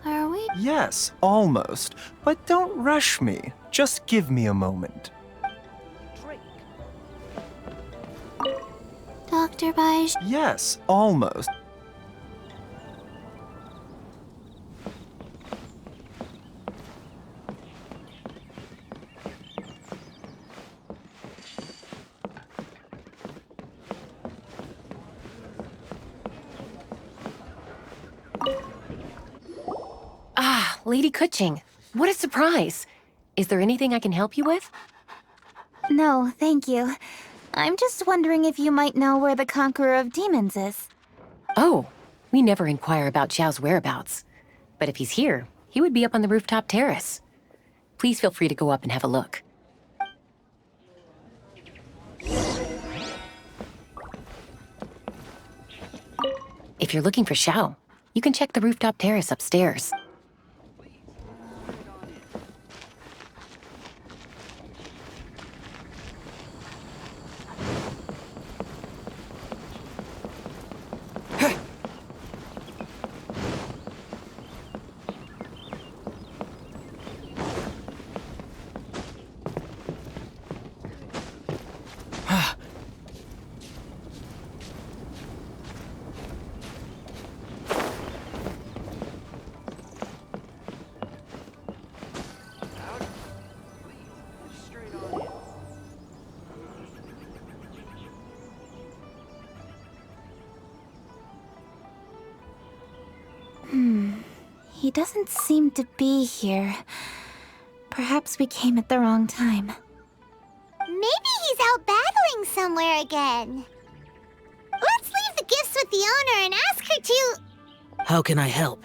are we? Yes, almost. But don't rush me. Just give me a moment. Dr. Baiju. Yes, almost. Ah, Lady Kutching. What a surprise. Is there anything I can help you with? No, thank you. I'm just wondering if you might know where the Conqueror of Demons is. Oh, we never inquire about Xiao's whereabouts. But if he's here, he would be up on the rooftop terrace. Please feel free to go up and have a look. If you're looking for Xiao, you can check the rooftop terrace upstairs. doesn't seem to be here. Perhaps we came at the wrong time. Maybe he's out battling somewhere again. Let's leave the gifts with the owner and ask her to... How can I help?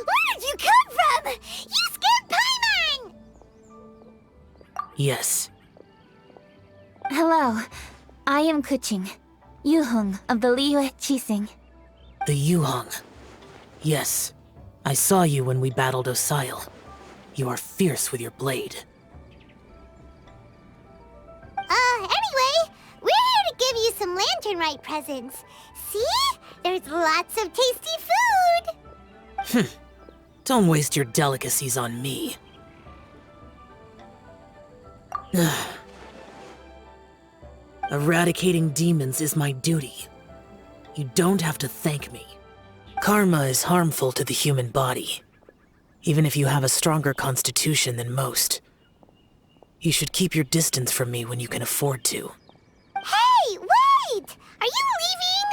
Where did you come from? You scared Paimon! Yes. Hello, I am Kuching, Yuhong of the Liyue Chising. The Yuhong. Yes. I saw you when we battled Osail. You are fierce with your blade. Anyway, we're here to give you some Lantern Rite presents. See? There's lots of tasty food! Don't waste your delicacies on me. Eradicating demons is my duty. You don't have to thank me. Karma is harmful to the human body, even if you have a stronger constitution than most. You should keep your distance from me when you can afford to. Hey, wait! Are you leaving?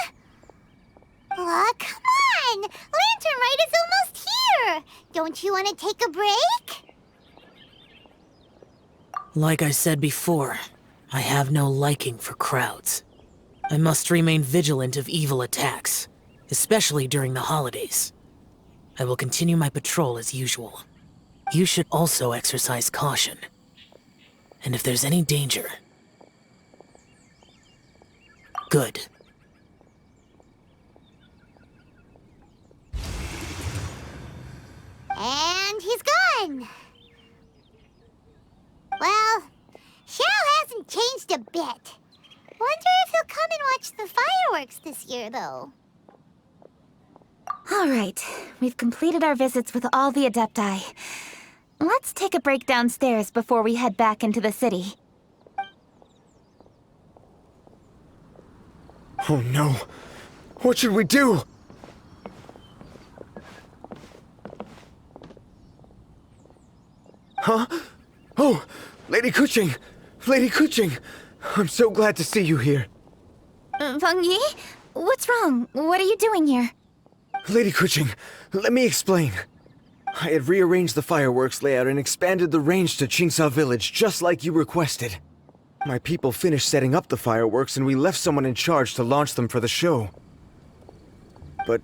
Aw, come on! Lantern Rite is almost here! Don't you want to take a break? Like I said before, I have no liking for crowds. I must remain vigilant of evil attacks, especially during the holidays. I will continue my patrol as usual. You should also exercise caution. And if there's any danger... Good. And he's gone! Well, Xiao hasn't changed a bit. Wonder if he'll come and watch the fireworks this year, though. All right, we've completed our visits with all the Adepti. Let's take a break downstairs before we head back into the city. Oh no! What should we do? Huh? Oh! Lady Kuching! Lady Kuching! I'm so glad to see you here. Feng Yi? What's wrong? What are you doing here? Lady Kuching, let me explain. I had rearranged the fireworks layout and expanded the range to Qingsa Village, just like you requested. My people finished setting up the fireworks and we left someone in charge to launch them for the show. But...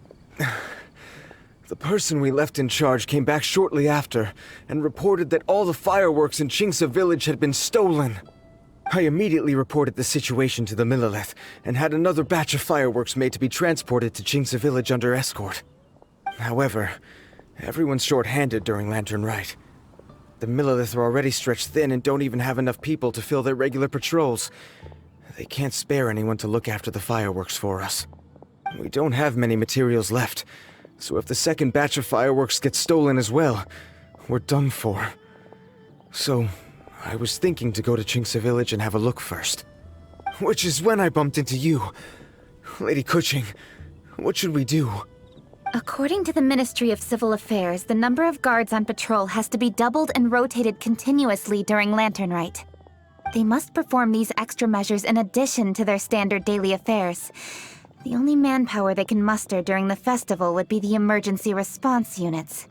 the person we left in charge came back shortly after and reported that all the fireworks in Qingsa Village had been stolen. I immediately reported the situation to the Millelith and had another batch of fireworks made to be transported to Qingsa Village under escort. However, everyone's short-handed during Lantern Rite. The Millelith are already stretched thin and don't even have enough people to fill their regular patrols. They can't spare anyone to look after the fireworks for us. We don't have many materials left, so if the second batch of fireworks gets stolen as well, we're done for. So, I was thinking to go to Qingsa Village and have a look first. Which is when I bumped into you. Lady Kuching, what should we do? According to the Ministry of Civil Affairs, the number of guards on patrol has to be doubled and rotated continuously during Lantern Rite. They must perform these extra measures in addition to their standard daily affairs. The only manpower they can muster during the festival would be the emergency response units.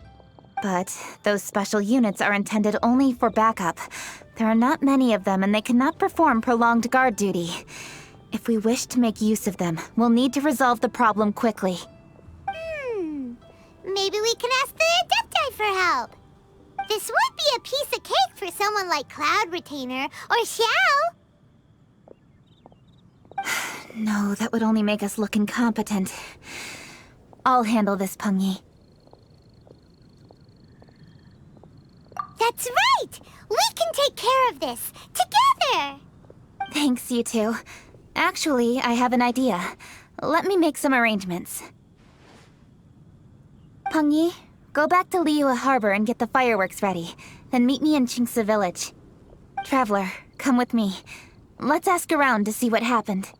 But those special units are intended only for backup. There are not many of them and they cannot perform prolonged guard duty. If we wish to make use of them, we'll need to resolve the problem quickly. Maybe we can ask the Adepti for help. This would be a piece of cake for someone like Cloud Retainer or Xiao. No, that would only make us look incompetent. I'll handle this, Peng Yi. That's right! We can take care of this, together! Thanks, you two. Actually, I have an idea. Let me make some arrangements. Peng Yi, go back to Liyue Harbor and get the fireworks ready. Then meet me in Qingsa Village. Traveler, come with me. Let's ask around to see what happened.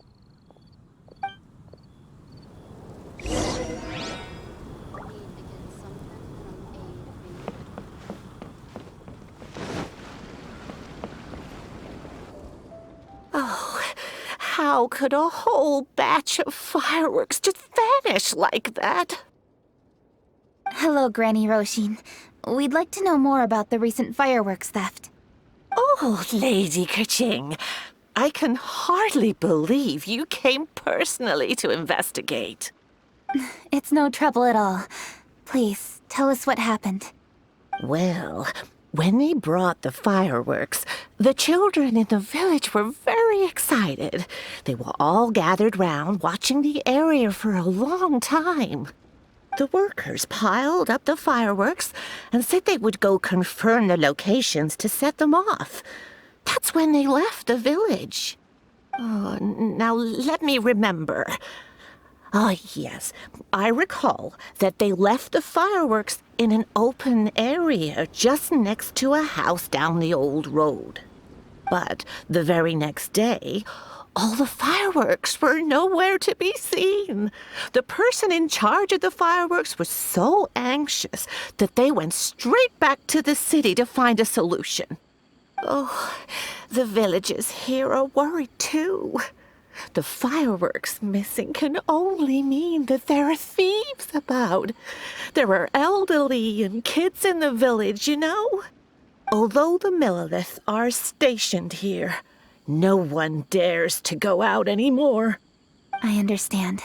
Oh, how How could a whole batch of fireworks just vanish like that? Hello, Granny Roshin. We'd like to know more about the recent fireworks theft. Oh, Lady Kaching, I can hardly believe you came personally to investigate. It's no trouble at all. Please, tell us what happened. Well, when they brought the fireworks, the children in the village were very excited. They were all gathered round, watching the area for a long time. The workers piled up the fireworks and said they would go confirm the locations to set them off. That's when they left the village. Oh, now let me remember. Ah, yes, I recall that they left the fireworks in an open area just next to a house down the old road. But the very next day, all the fireworks were nowhere to be seen. The person in charge of the fireworks was so anxious that they went straight back to the city to find a solution. Oh, the villagers here are worried too. The fireworks missing can only mean that there are thieves about. There are elderly and kids in the village, you know. Although the Milliliths are stationed here, no one dares to go out anymore. I understand.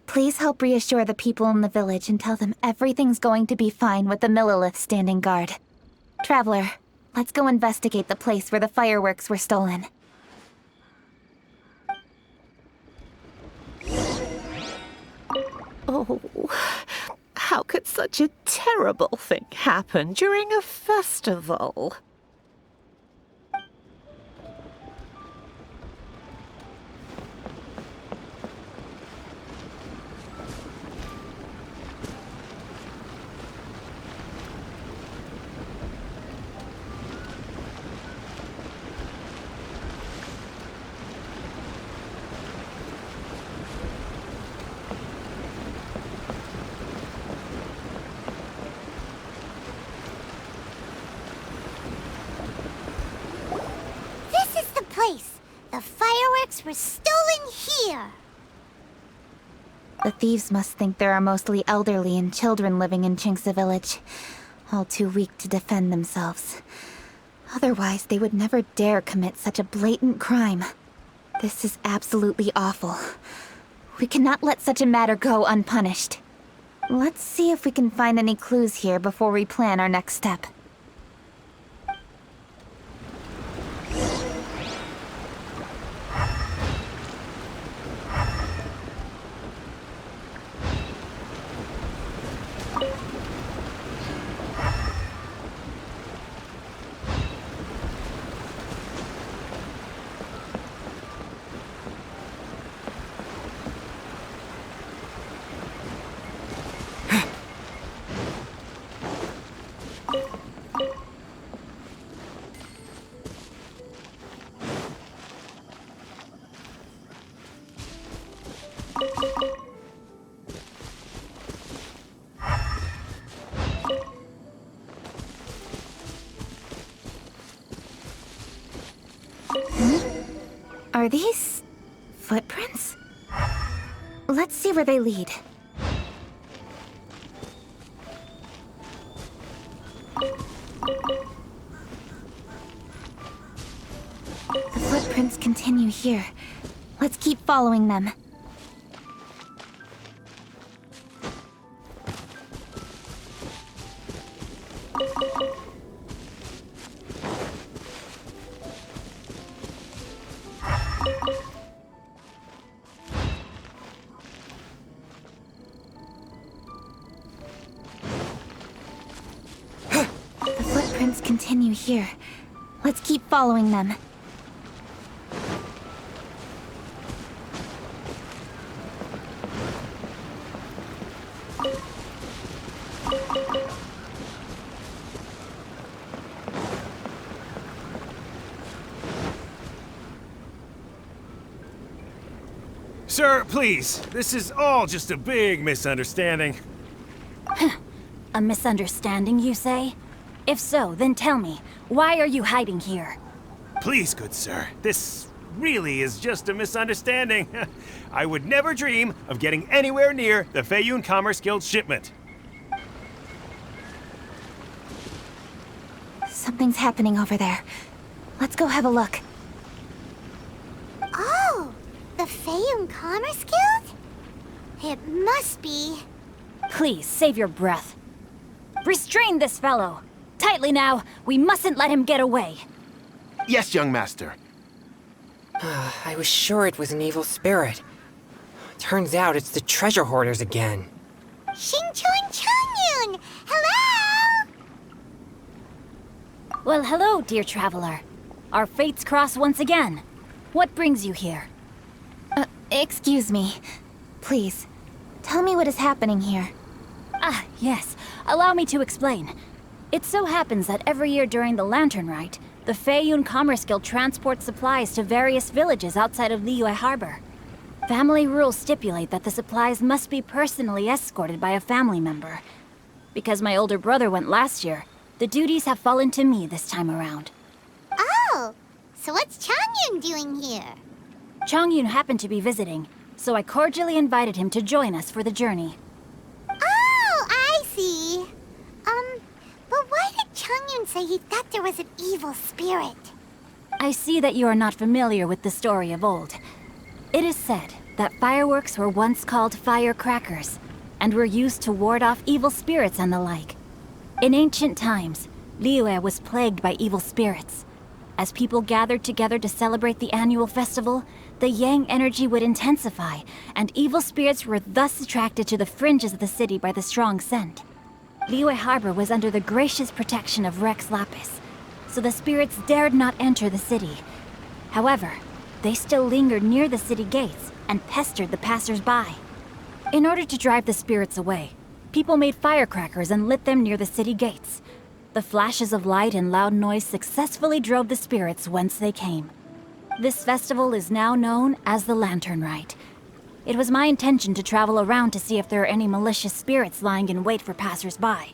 Please help reassure the people in the village and tell them everything's going to be fine with the Millilith standing guard. Traveler, let's go investigate the place where the fireworks were stolen. Oh, how could such a terrible thing happen during a festival? The fireworks were stolen here! The thieves must think there are mostly elderly and children living in Chinksa village, all too weak to defend themselves. Otherwise, they would never dare commit such a blatant crime. This is absolutely awful. We cannot let such a matter go unpunished. Let's see if we can find any clues here before we plan our next step. Are these footprints? Let's see where they lead. The footprints continue here. Let's keep following them. Continue here. Let's keep following them. Sir, please. This is all just a big misunderstanding. A misunderstanding, you say? If so, then tell me, why are you hiding here? Please, good sir. This really is just a misunderstanding. I would never dream of getting anywhere near the Feiyun Commerce Guild shipment. Something's happening over there. Let's go have a look. Oh, the Feiyun Commerce Guild? It must be. Please, save your breath. Restrain this fellow. Tightly now. We mustn't let him get away. Yes, young master. I was sure it was an evil spirit. Turns out it's the treasure hoarders again. Xingqiu and Changyun! Hello! Well, hello, dear traveler. Our fates cross once again. What brings you here? Excuse me. Please, tell me what is happening here. Ah, yes. Allow me to explain. It so happens that every year during the Lantern Rite, the Feiyun Commerce Guild transports supplies to various villages outside of Liyue Harbor. Family rules stipulate that the supplies must be personally escorted by a family member. Because my older brother went last year, the duties have fallen to me this time around. Oh, so what's Changyun doing here? Changyun happened to be visiting, so I cordially invited him to join us for the journey. Oh, I see. But why did Changyun say he thought there was an evil spirit? I see that you are not familiar with the story of old. It is said that fireworks were once called firecrackers, and were used to ward off evil spirits and the like. In ancient times, Liyue was plagued by evil spirits. As people gathered together to celebrate the annual festival, the yang energy would intensify, and evil spirits were thus attracted to the fringes of the city by the strong scent. Liyue Harbor was under the gracious protection of Rex Lapis, so the spirits dared not enter the city. However, they still lingered near the city gates and pestered the passers-by. In order to drive the spirits away, people made firecrackers and lit them near the city gates. The flashes of light and loud noise successfully drove the spirits whence they came. This festival is now known as the Lantern Rite. It was my intention to travel around to see if there are any malicious spirits lying in wait for passers-by.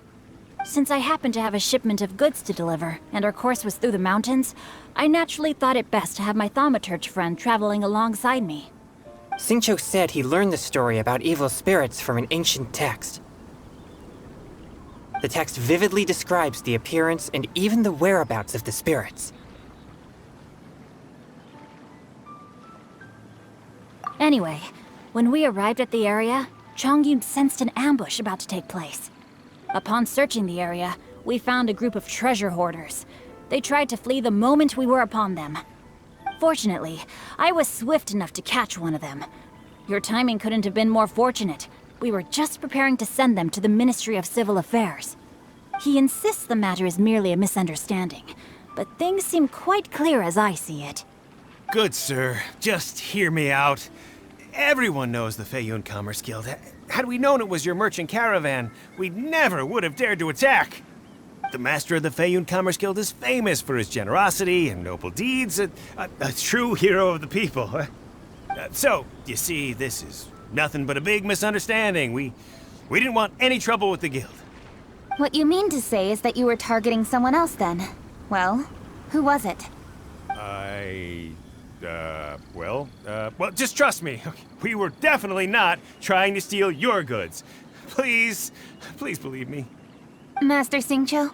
Since I happened to have a shipment of goods to deliver, and our course was through the mountains, I naturally thought it best to have my thaumaturge friend traveling alongside me. Xingqiu said he learned the story about evil spirits from an ancient text. The text vividly describes the appearance and even the whereabouts of the spirits. Anyway, when we arrived at the area, Changyun sensed an ambush about to take place. Upon searching the area, we found a group of treasure hoarders. They tried to flee the moment we were upon them. Fortunately, I was swift enough to catch one of them. Your timing couldn't have been more fortunate. We were just preparing to send them to the Ministry of Civil Affairs. He insists the matter is merely a misunderstanding, but things seem quite clear as I see it. Good, sir. Just hear me out. Everyone knows the Feiyun Commerce Guild. Had we known it was your merchant caravan, we never would have dared to attack. The master of the Feiyun Commerce Guild is famous for his generosity and noble deeds, a true hero of the people. So, you see, this is nothing but a big misunderstanding. We didn't want any trouble with the guild. What you mean to say is that you were targeting someone else then? Well, who was it? Well, just trust me. We were definitely not trying to steal your goods. Please believe me. Master Xingqiu,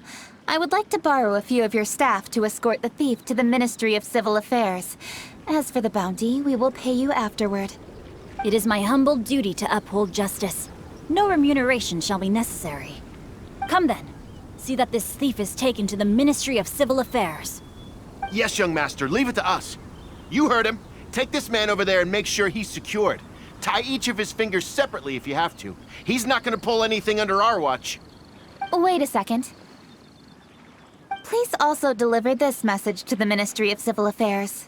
I would like to borrow a few of your staff to escort the thief to the Ministry of Civil Affairs. As for the bounty, we will pay you afterward. It is my humble duty to uphold justice. No remuneration shall be necessary. Come then. See that this thief is taken to the Ministry of Civil Affairs. Yes, young master, leave it to us. You heard him. Take this man over there and make sure he's secured. Tie each of his fingers separately if you have to. He's not gonna pull anything under our watch. Wait a second. Please also deliver this message to the Ministry of Civil Affairs.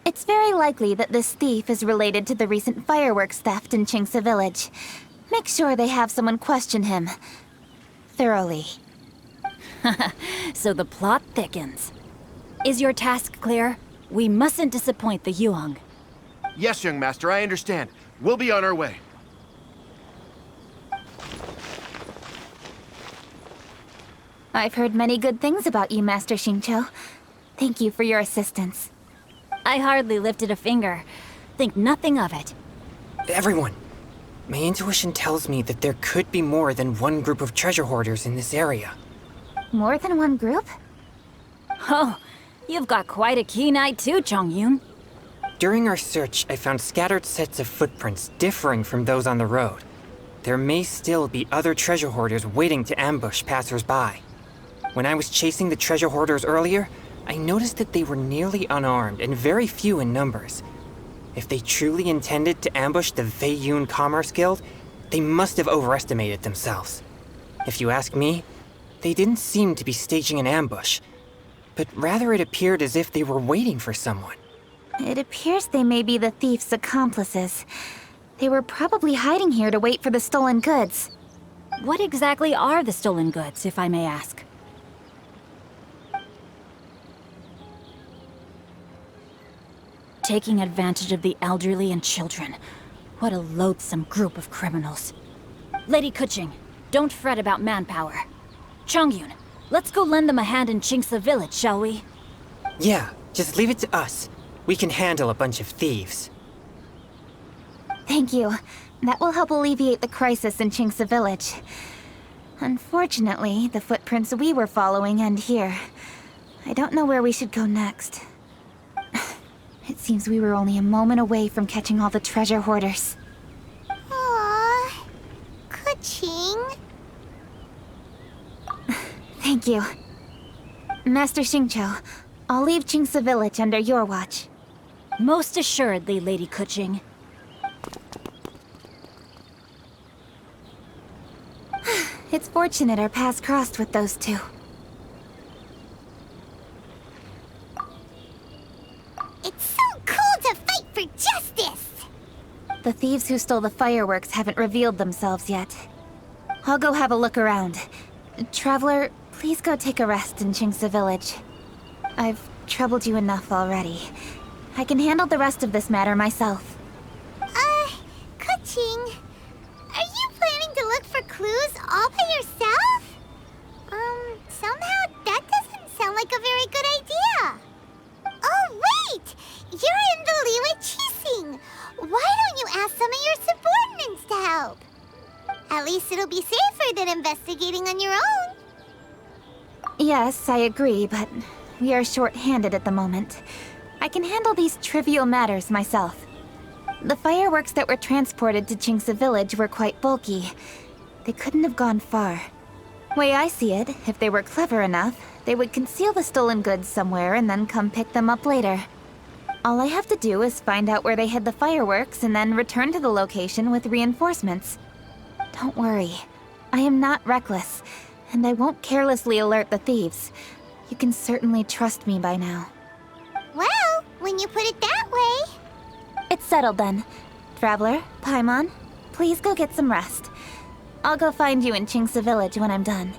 It's very likely that this thief is related to the recent fireworks theft in Qingce Village. Make sure they have someone question him thoroughly. So the plot thickens. Is your task clear? We mustn't disappoint the Yuang. Yes, young master, I understand. We'll be on our way. I've heard many good things about you, Master Xingqiu. Thank you for your assistance. I hardly lifted a finger. Think nothing of it. Everyone, my intuition tells me that there could be more than one group of treasure hoarders in this area. More than one group? Oh, you've got quite a keen eye too, Chongyun. During our search, I found scattered sets of footprints differing from those on the road. There may still be other treasure hoarders waiting to ambush passers-by. When I was chasing the treasure hoarders earlier, I noticed that they were nearly unarmed and very few in numbers. If they truly intended to ambush the Feiyun Commerce Guild, they must have overestimated themselves. If you ask me, they didn't seem to be staging an ambush, but rather it appeared as if they were waiting for someone. It appears they may be the thief's accomplices. They were probably hiding here to wait for the stolen goods. What exactly are the stolen goods, if I may ask? Taking advantage of the elderly and children. What a loathsome group of criminals. Lady Kuching, don't fret about manpower. Chongyun, let's go lend them a hand in Chingsa village, shall we? Yeah, just leave it to us. We can handle a bunch of thieves. Thank you. That will help alleviate the crisis in Chingsa village. Unfortunately, the footprints we were following end here. I don't know where we should go next. It seems we were only a moment away from catching all the treasure hoarders. Aww. Kuching. Thank you. Master Xingqiu, I'll leave Chingsa village under your watch. Most assuredly, Lady Kuching. It's fortunate our paths crossed with those two. It's so cool to fight for justice! The thieves who stole the fireworks haven't revealed themselves yet. I'll go have a look around. Traveler, please go take a rest in Chingsa village. I've troubled you enough already. I can handle the rest of this matter myself. Kuching, are you planning to look for clues all by yourself? Somehow that doesn't sound like a very good idea. Oh, wait! You're in the Liyue Qixing. Why don't you ask some of your subordinates to help? At least it'll be safer than investigating on your own. Yes, I agree, but we are short-handed at the moment. I can handle these trivial matters myself. The fireworks that were transported to Chingsa village were quite bulky. They couldn't have gone far. Way I see it, if they were clever enough, they would conceal the stolen goods somewhere and then come pick them up later. All I have to do is find out where they hid the fireworks and then return to the location with reinforcements. Don't worry. I am not reckless, and I won't carelessly alert the thieves. You can certainly trust me by now. Well, when you put it that way... It's settled then. Traveler, Paimon, please go get some rest. I'll go find you in Chingsa village when I'm done.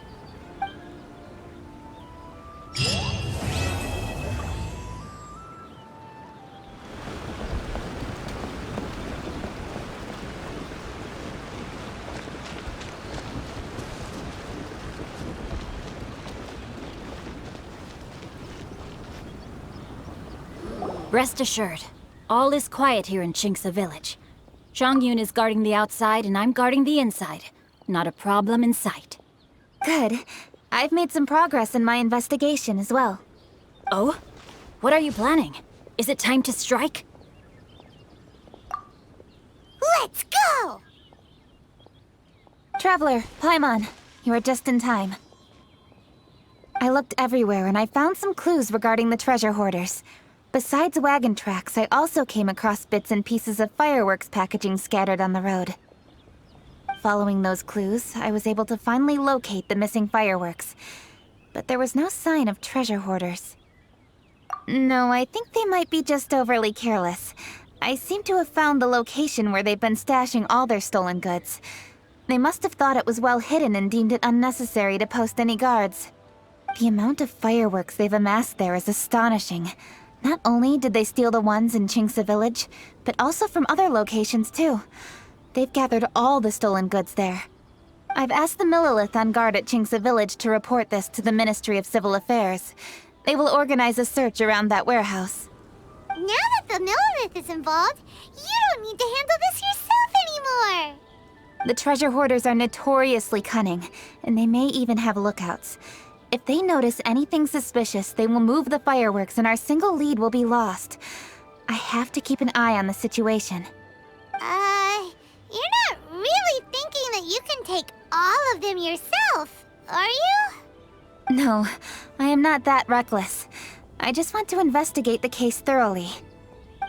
Rest assured, all is quiet here in Chingsa village. Chongyun is guarding the outside and I'm guarding the inside. Not a problem in sight. Good. I've made some progress in my investigation as well. Oh? What are you planning? Is it time to strike? Let's go! Traveler, Paimon, you are just in time. I looked everywhere and I found some clues regarding the treasure hoarders. Besides wagon tracks, I also came across bits and pieces of fireworks packaging scattered on the road. Following those clues, I was able to finally locate the missing fireworks. But there was no sign of treasure hoarders. No, I think they might be just overly careless. I seem to have found the location where they've been stashing all their stolen goods. They must have thought it was well hidden and deemed it unnecessary to post any guards. The amount of fireworks they've amassed there is astonishing. Not only did they steal the ones in Chingsa village, but also from other locations too. They've gathered all the stolen goods there. I've asked the Millilith on guard at Chingsa village to report this to the Ministry of Civil Affairs. They will organize a search around that warehouse. Now that the Millelith is involved, you don't need to handle this yourself anymore! The treasure hoarders are notoriously cunning, and they may even have lookouts. If they notice anything suspicious, they will move the fireworks and our single lead will be lost. I have to keep an eye on the situation. You're not really thinking that you can take all of them yourself, are you? No, I am not that reckless. I just want to investigate the case thoroughly.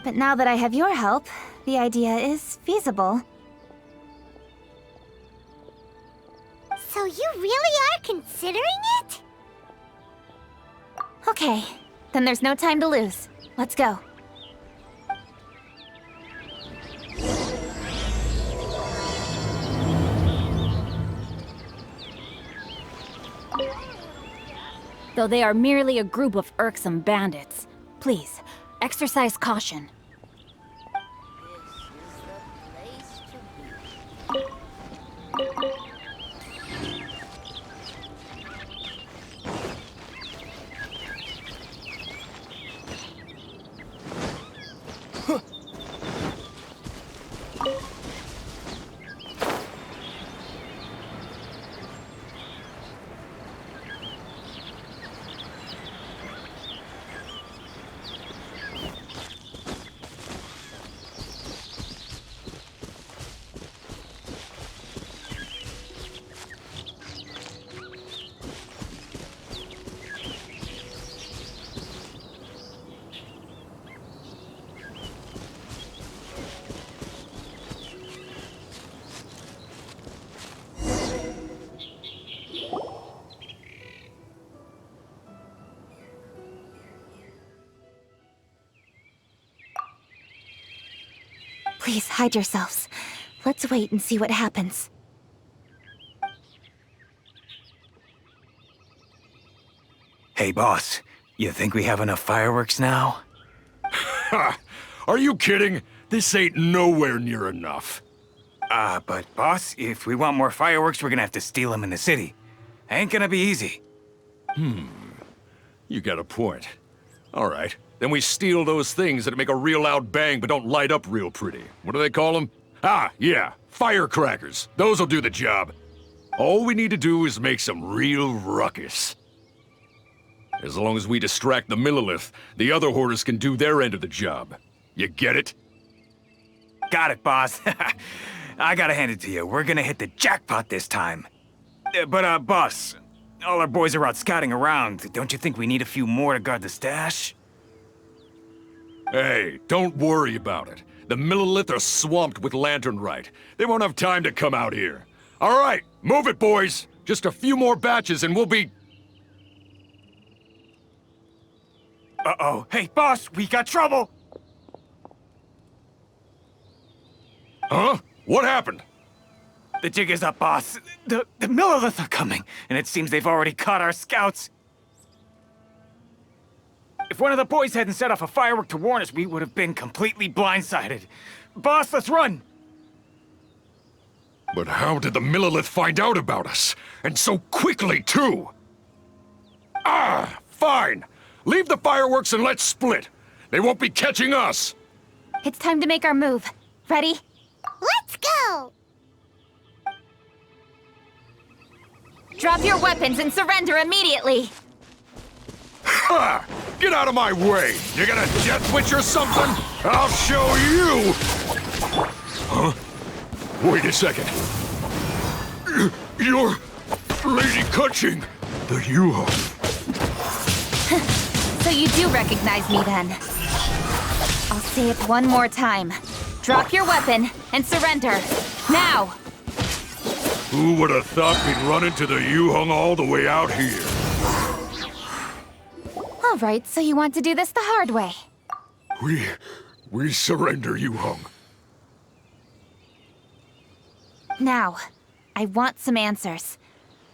But now that I have your help, the idea is feasible. So you really are considering it? Okay, then there's no time to lose. Let's go. Though they are merely a group of irksome bandits, please, exercise caution. Please, hide yourselves. Let's wait and see what happens. Hey, boss. You think we have enough fireworks now? Ha! Are you kidding? This ain't nowhere near enough. But boss, if we want more fireworks, we're gonna have to steal them in the city. Ain't gonna be easy. You got a point. All right. Then we steal those things that make a real loud bang but don't light up real pretty. What do they call them? Ah, yeah, firecrackers. Those'll do the job. All we need to do is make some real ruckus. As long as we distract the Millelith, the other hoarders can do their end of the job. You get it? Got it, boss. I gotta hand it to you. We're gonna hit the jackpot this time. But, boss, all our boys are out scouting around. Don't you think we need a few more to guard the stash? Hey, don't worry about it. The Millelith are swamped with lantern Rite. They won't have time to come out here. All right, move it, boys. Just a few more batches and we'll be... Uh-oh. Hey, boss, we got trouble! Huh? What happened? The jig is up, boss. The Millelith are coming, and it seems they've already caught our scouts. If one of the boys hadn't set off a firework to warn us, we would have been completely blindsided. Boss, let's run! But how did the Millelith find out about us? And so quickly, too? Ah, fine. Leave the fireworks and let's split. They won't be catching us. It's time to make our move. Ready? Let's go! Drop your weapons and surrender immediately! Ha! Get out of my way! You got a jet switch or something? I'll show you! Huh? Wait a second. You're Lady Kutching, the Yuho. So you do recognize me then? I'll say it one more time. Drop your weapon and surrender. Now! Who would have thought we'd run into the Yuhong all the way out here? All right, so you want to do this the hard way. We surrender, Yuhong. Now, I want some answers.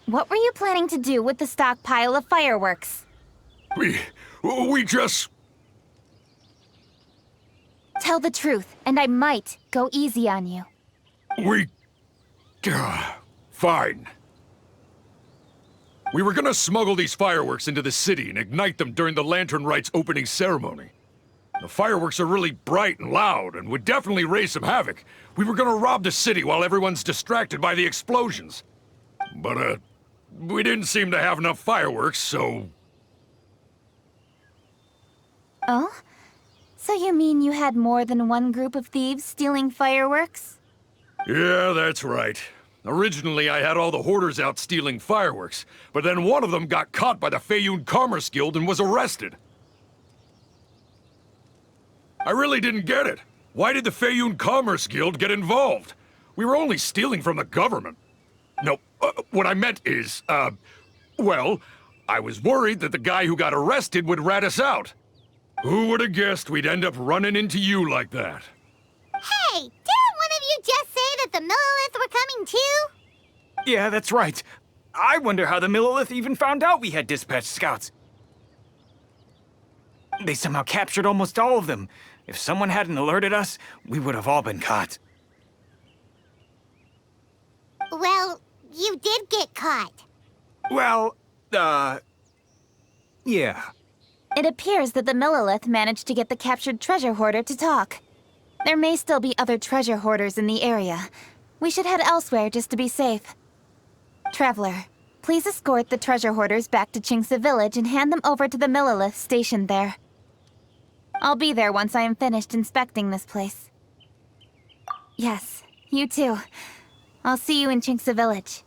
What were you planning to do with the stockpile of fireworks? We just... Tell the truth, and I might go easy on you. Fine. We were gonna smuggle these fireworks into the city and ignite them during the Lantern Rite's opening ceremony. The fireworks are really bright and loud and would definitely raise some havoc. We were gonna rob the city while everyone's distracted by the explosions. But, we didn't seem to have enough fireworks, so... Oh? So you mean you had more than one group of thieves stealing fireworks? Yeah, that's right. Originally, I had all the hoarders out stealing fireworks, but then one of them got caught by the Feiyun Commerce Guild and was arrested. I really didn't get it. Why did the Feiyun Commerce Guild get involved? We were only stealing from the government. No, what I meant is, well, I was worried that the guy who got arrested would rat us out. Who would have guessed we'd end up running into you like that? Hey, didn't one of you just say that the Millilith were coming too? Yeah, that's right. I wonder how the Millilith even found out we had dispatched scouts. They somehow captured almost all of them. If someone hadn't alerted us, we would have all been caught. Well, you did get caught. Well, yeah. It appears that the Millilith managed to get the captured treasure hoarder to talk. There may still be other treasure hoarders in the area. We should head elsewhere just to be safe. Traveler, please escort the treasure hoarders back to Qingce Village and hand them over to the Millilith stationed there. I'll be there once I am finished inspecting this place. Yes, you too. I'll see you in Qingce Village.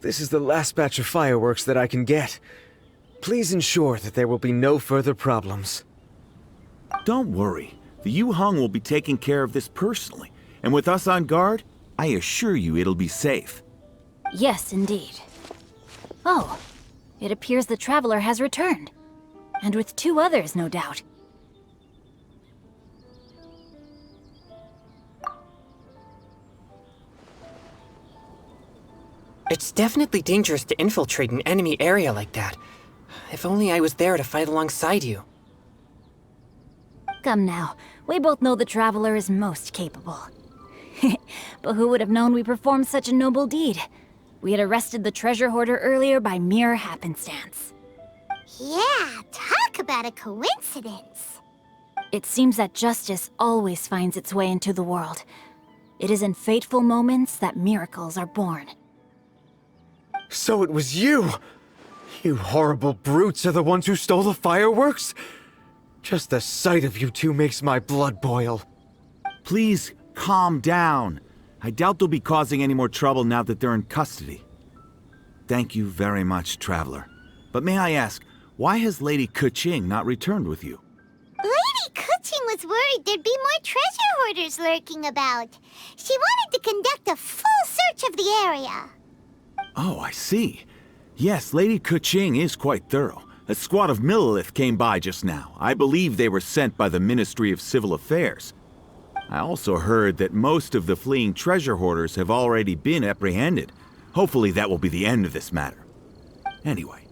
This is the last batch of fireworks that I can get. Please ensure that there will be no further problems. Don't worry. The Yu-Hung will be taking care of this personally. And with us on guard, I assure you it'll be safe. Yes, indeed. Oh, it appears the Traveler has returned. And with 2 others, no doubt. It's definitely dangerous to infiltrate an enemy area like that. If only I was there to fight alongside you. Come now, we both know the Traveler is most capable. But who would have known we performed such a noble deed? We had arrested the treasure hoarder earlier by mere happenstance. Yeah, talk about a coincidence. It seems that justice always finds its way into the world. It is in fateful moments that miracles are born. So it was you! You horrible brutes are the ones who stole the fireworks? Just the sight of you two makes my blood boil. Please, calm down. I doubt they'll be causing any more trouble now that they're in custody. Thank you very much, Traveler. But may I ask, why has Lady Keqing not returned with you? Lady Keqing was worried there'd be more treasure hoarders lurking about. She wanted to conduct a full search of the area. Oh, I see. Yes, Lady Keqing is quite thorough. A squad of Millilith came by just now. I believe they were sent by the Ministry of Civil Affairs. I also heard that most of the fleeing treasure hoarders have already been apprehended. Hopefully that will be the end of this matter. Anyway,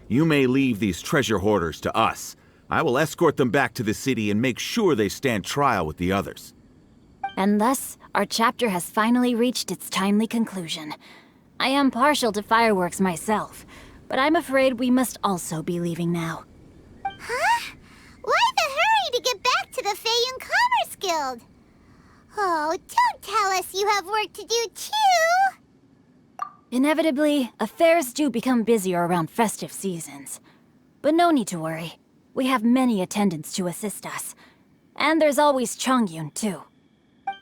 you may leave these treasure hoarders to us. I will escort them back to the city and make sure they stand trial with the others. And thus, our chapter has finally reached its timely conclusion. I am partial to fireworks myself, but I'm afraid we must also be leaving now. Huh? Why the hurry to get back to the Feiyun Commerce Guild? Oh, don't tell us you have work to do too! Inevitably, affairs do become busier around festive seasons. But no need to worry. We have many attendants to assist us. And there's always Chongyun, too.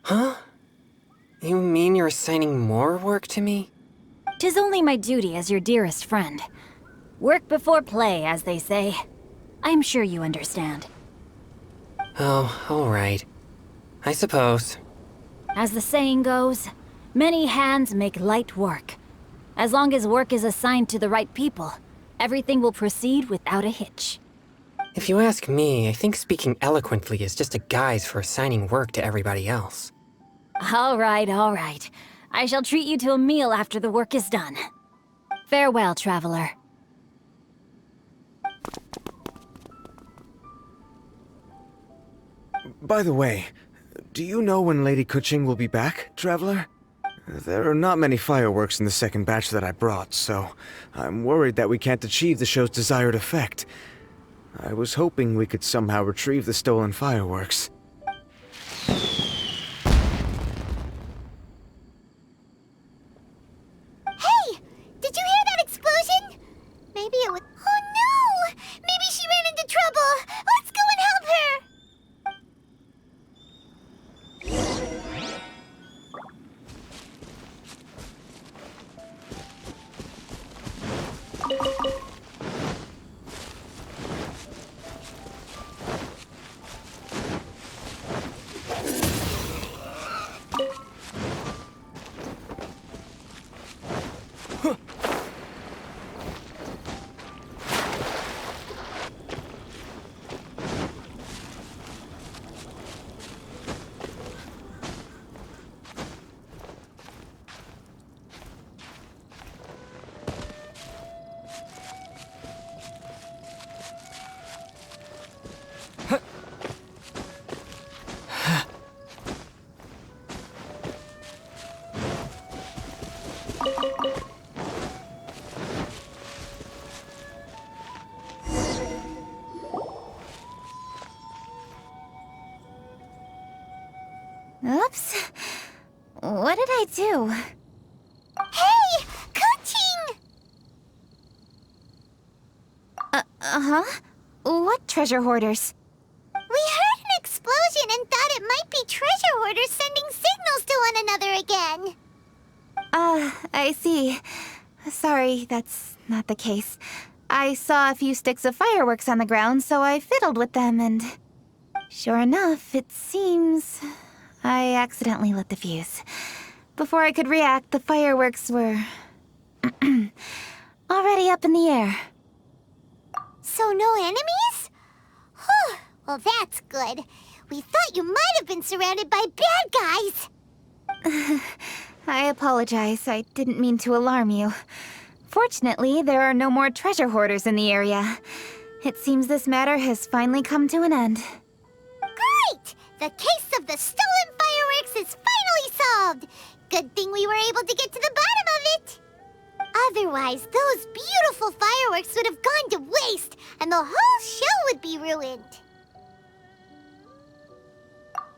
Huh? You mean you're assigning more work to me? 'Tis only my duty as your dearest friend. Work before play, as they say. I'm sure you understand. Oh, alright. I suppose. As the saying goes, many hands make light work. As long as work is assigned to the right people, everything will proceed without a hitch. If you ask me, I think speaking eloquently is just a guise for assigning work to everybody else. All right, all right. I shall treat you to a meal after the work is done. Farewell, traveler. By the way, do you know when Lady Kuching will be back, Traveler? There are not many fireworks in the second batch that I brought, so I'm worried that we can't achieve the show's desired effect. I was hoping we could somehow retrieve the stolen fireworks. Hey! Did you hear that explosion? Maybe it was... Oh no! Maybe she ran into trouble! Let's go and help her! Oops. What did I do? Hey! Kuching! Uh-huh? What treasure hoarders? We heard an explosion and thought it might be treasure hoarders sending signals to one another again. I see. Sorry, that's not the case. I saw a few sticks of fireworks on the ground, so I fiddled with them and... Sure enough, it seems... I accidentally lit the fuse. Before I could react, the fireworks were... already up in the air. So no enemies? Whew, well that's good. We thought you might have been surrounded by bad guys. I apologize. I didn't mean to alarm you. Fortunately, there are no more treasure hoarders in the area. It seems this matter has finally come to an end. Great! The case of the stolen fireworks is finally solved! Good thing we were able to get to the bottom of it! Otherwise, those beautiful fireworks would have gone to waste, and the whole show would be ruined.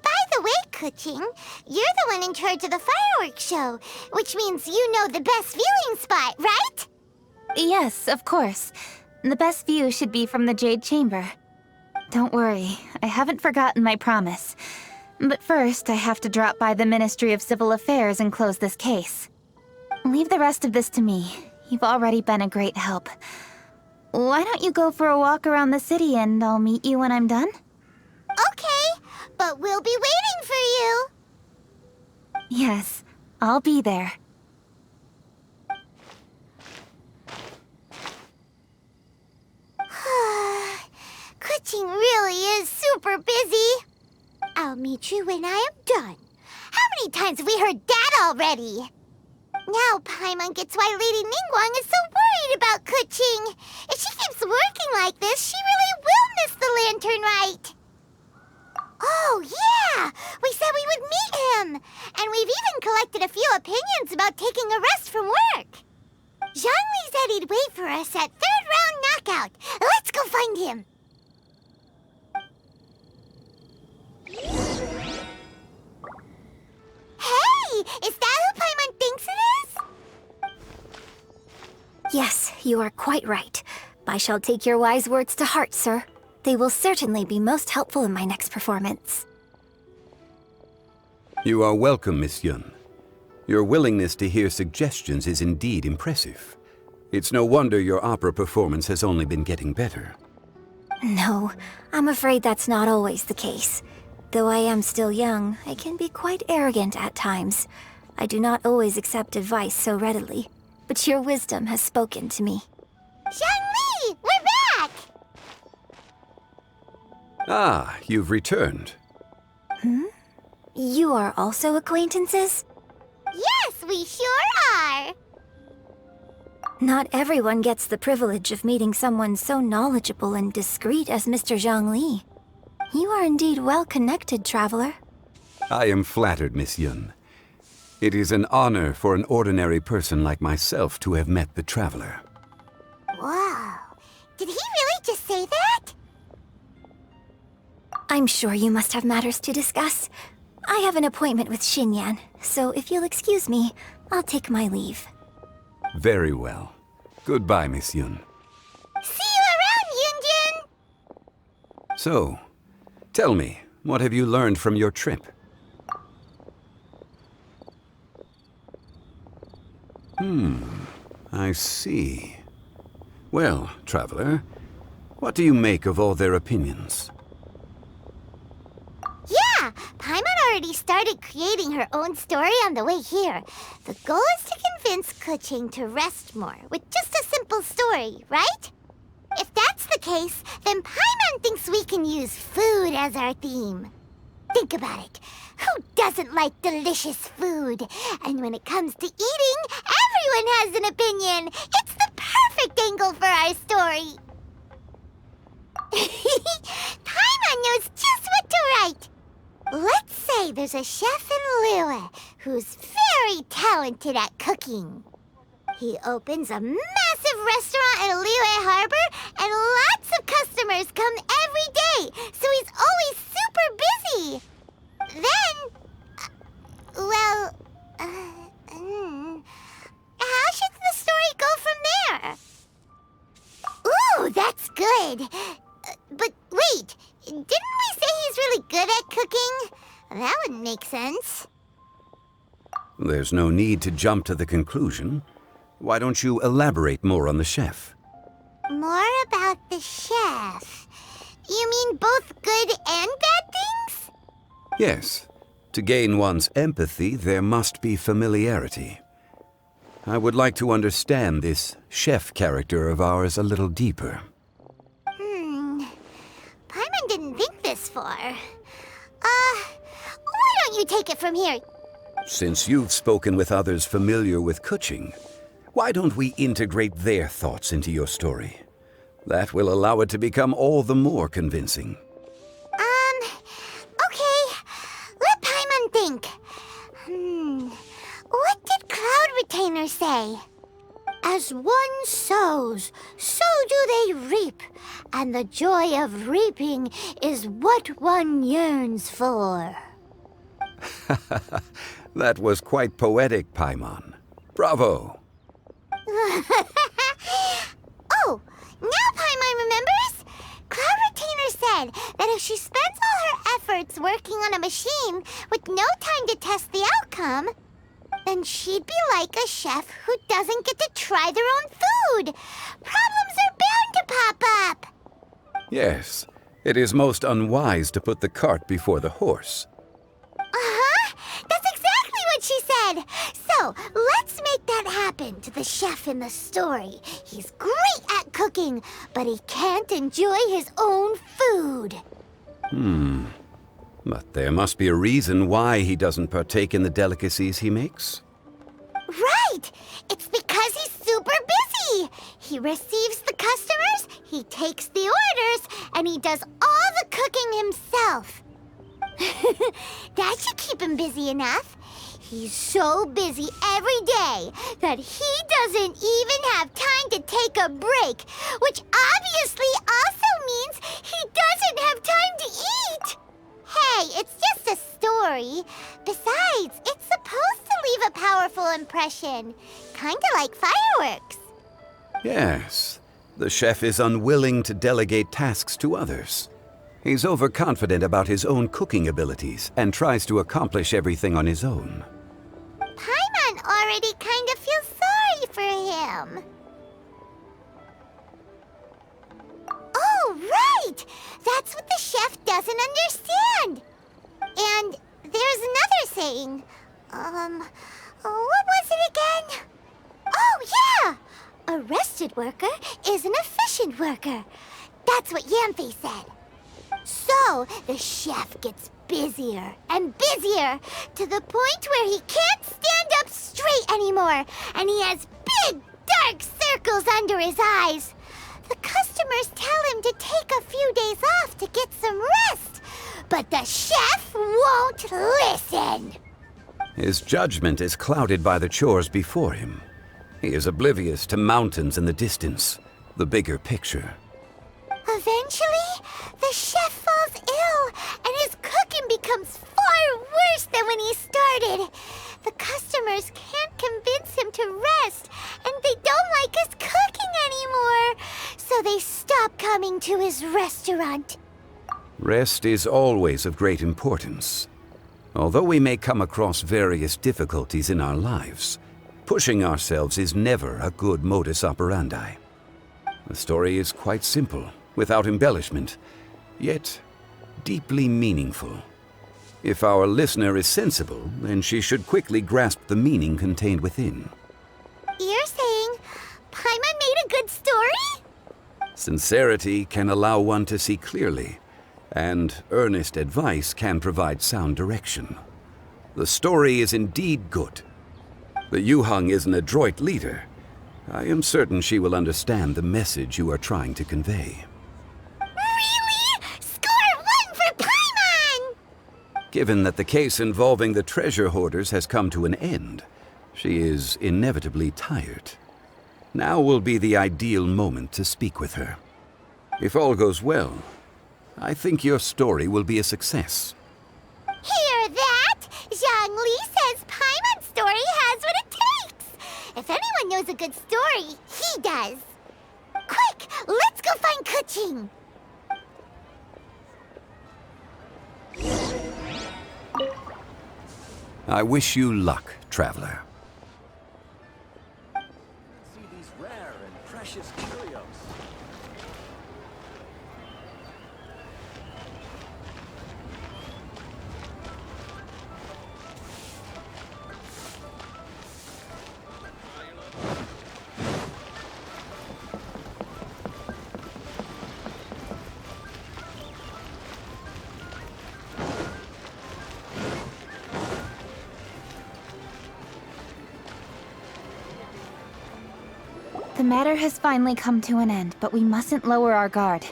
By the way, Kuching, you're the one in charge of the fireworks show, which means you know the best viewing spot, right? Yes, of course. The best view should be from the Jade Chamber. Don't worry, I haven't forgotten my promise. But first, I have to drop by the Ministry of Civil Affairs and close this case. Leave the rest of this to me. You've already been a great help. Why don't you go for a walk around the city and I'll meet you when I'm done? Okay, but we'll be waiting for you. Yes, I'll be there. Kuching really is super busy. I'll meet you when I am done. How many times have we heard that already? Now Paimon gets why Lady Ningguang is so worried about Kuching. If she keeps working like this, she really will miss the Lantern Rite. Oh, yeah! We said we would meet him! And we've even collected a few opinions about taking a rest from work. Zhongli said he'd wait for us at third round knockout. Let's go find him. Hey! Is that who Paimon thinks it is? Yes, you are quite right. I shall take your wise words to heart, sir. They will certainly be most helpful in my next performance. You are welcome, Miss Yun. Your willingness to hear suggestions is indeed impressive. It's no wonder your opera performance has only been getting better. No, I'm afraid that's not always the case. Though I am still young, I can be quite arrogant at times. I do not always accept advice so readily, but your wisdom has spoken to me. Zhongli, we're back! Ah, you've returned. You are also acquaintances? Yes, we sure are! Not everyone gets the privilege of meeting someone so knowledgeable and discreet as Mr. Zhongli. You are indeed well-connected, traveler. I am flattered, Miss Yun. It is an honor for an ordinary person like myself to have met the traveler. Wow. Did he really just say that? I'm sure you must have matters to discuss. I have an appointment with Xinyan, so if you'll excuse me, I'll take my leave. Very well. Goodbye, Miss Yun. See you around, Yunjin! So, tell me, what have you learned from your trip? I see. Well, traveler, what do you make of all their opinions? Yeah, Paimon already started creating her own story on the way here. The goal is to convince Kuching to rest more with just a simple story, right? If that's the case, then Paimon thinks we can use food as our theme. Think about it. Who doesn't like delicious food? And when it comes to eating, everyone has an opinion. It's the perfect angle for our story. Paimon knows just what to write. Let's say there's a chef in Liyue who's very talented at cooking. He opens a massive restaurant in Liyue Harbor, and lots of customers come every day, so he's always super busy. Then, how should the story go from there? Ooh, that's good. But wait, didn't we say he's really good at cooking? That wouldn't make sense. There's no need to jump to the conclusion. Why don't you elaborate more on the chef? More about the chef. You mean both good and bad things? Yes. To gain one's empathy, there must be familiarity. I would like to understand this chef character of ours a little deeper. Paimon didn't think this far. Why don't you take it from here? Since you've spoken with others familiar with Kuching, why don't we integrate their thoughts into your story? That will allow it to become all the more convincing. Okay. Let Paimon think. What did Cloud Retainer say? As one sows, so do they reap, and the joy of reaping is what one yearns for. That was quite poetic, Paimon. Bravo! Oh, now Paimon remembers? Cloud Retainer said that if she spends all her efforts working on a machine with no time to test the outcome, then she'd be like a chef who doesn't get to try their own food. Problems are bound to pop up. Yes, it is most unwise to put the cart before the horse. That's exactly what she said. So, let's make that happen to the chef in the story. He's great at cooking, but he can't enjoy his own food. But there must be a reason why he doesn't partake in the delicacies he makes. Right! It's because he's super busy. He receives the customers, he takes the orders, and he does all the cooking himself. That should keep him busy enough. He's so busy every day that he doesn't even have time to take a break, which obviously also means he doesn't have time to eat. Hey, it's just a story. Besides, it's supposed to leave a powerful impression. Kinda like fireworks. Yes, The chef is unwilling to delegate tasks to others. He's overconfident about his own cooking abilities and tries to accomplish everything on his own. Paimon already kind of feels sorry for him. Oh, right! That's what the chef doesn't understand. And there's another saying. What was it again? Oh, yeah! A rested worker is an efficient worker. That's what Yamfe said. So, the chef gets busier and busier to the point where he can't stand up straight anymore, and he has big, dark circles under his eyes. The customers tell him to take a few days off to get some rest, but the chef won't listen. His judgment is clouded by the chores before him. He is oblivious to mountains in the distance, the bigger picture. Eventually, the chef falls ill, and his cooking becomes far worse than when he started. The customers can't convince him to rest, and they don't like his cooking anymore, so they stop coming to his restaurant. Rest is always of great importance. Although we may come across various difficulties in our lives, pushing ourselves is never a good modus operandi. The story is quite simple, without embellishment, yet deeply meaningful. If our listener is sensible, then she should quickly grasp the meaning contained within. You're saying Paimon made a good story? Sincerity can allow one to see clearly, and earnest advice can provide sound direction. The story is indeed good. The Yuhang is an adroit leader. I am certain she will understand the message you are trying to convey. Really? Score 1 for Paimon! Given that the case involving the treasure hoarders has come to an end, she is inevitably tired. Now will be the ideal moment to speak with her. If all goes well, I think your story will be a success. Hear that? Zhang Li says Paimon's story has what it takes. If anyone knows a good story, he does. Quick, let's go find Kuching. I wish you luck, traveler. See these rare and precious curios. The matter has finally come to an end, but we mustn't lower our guard.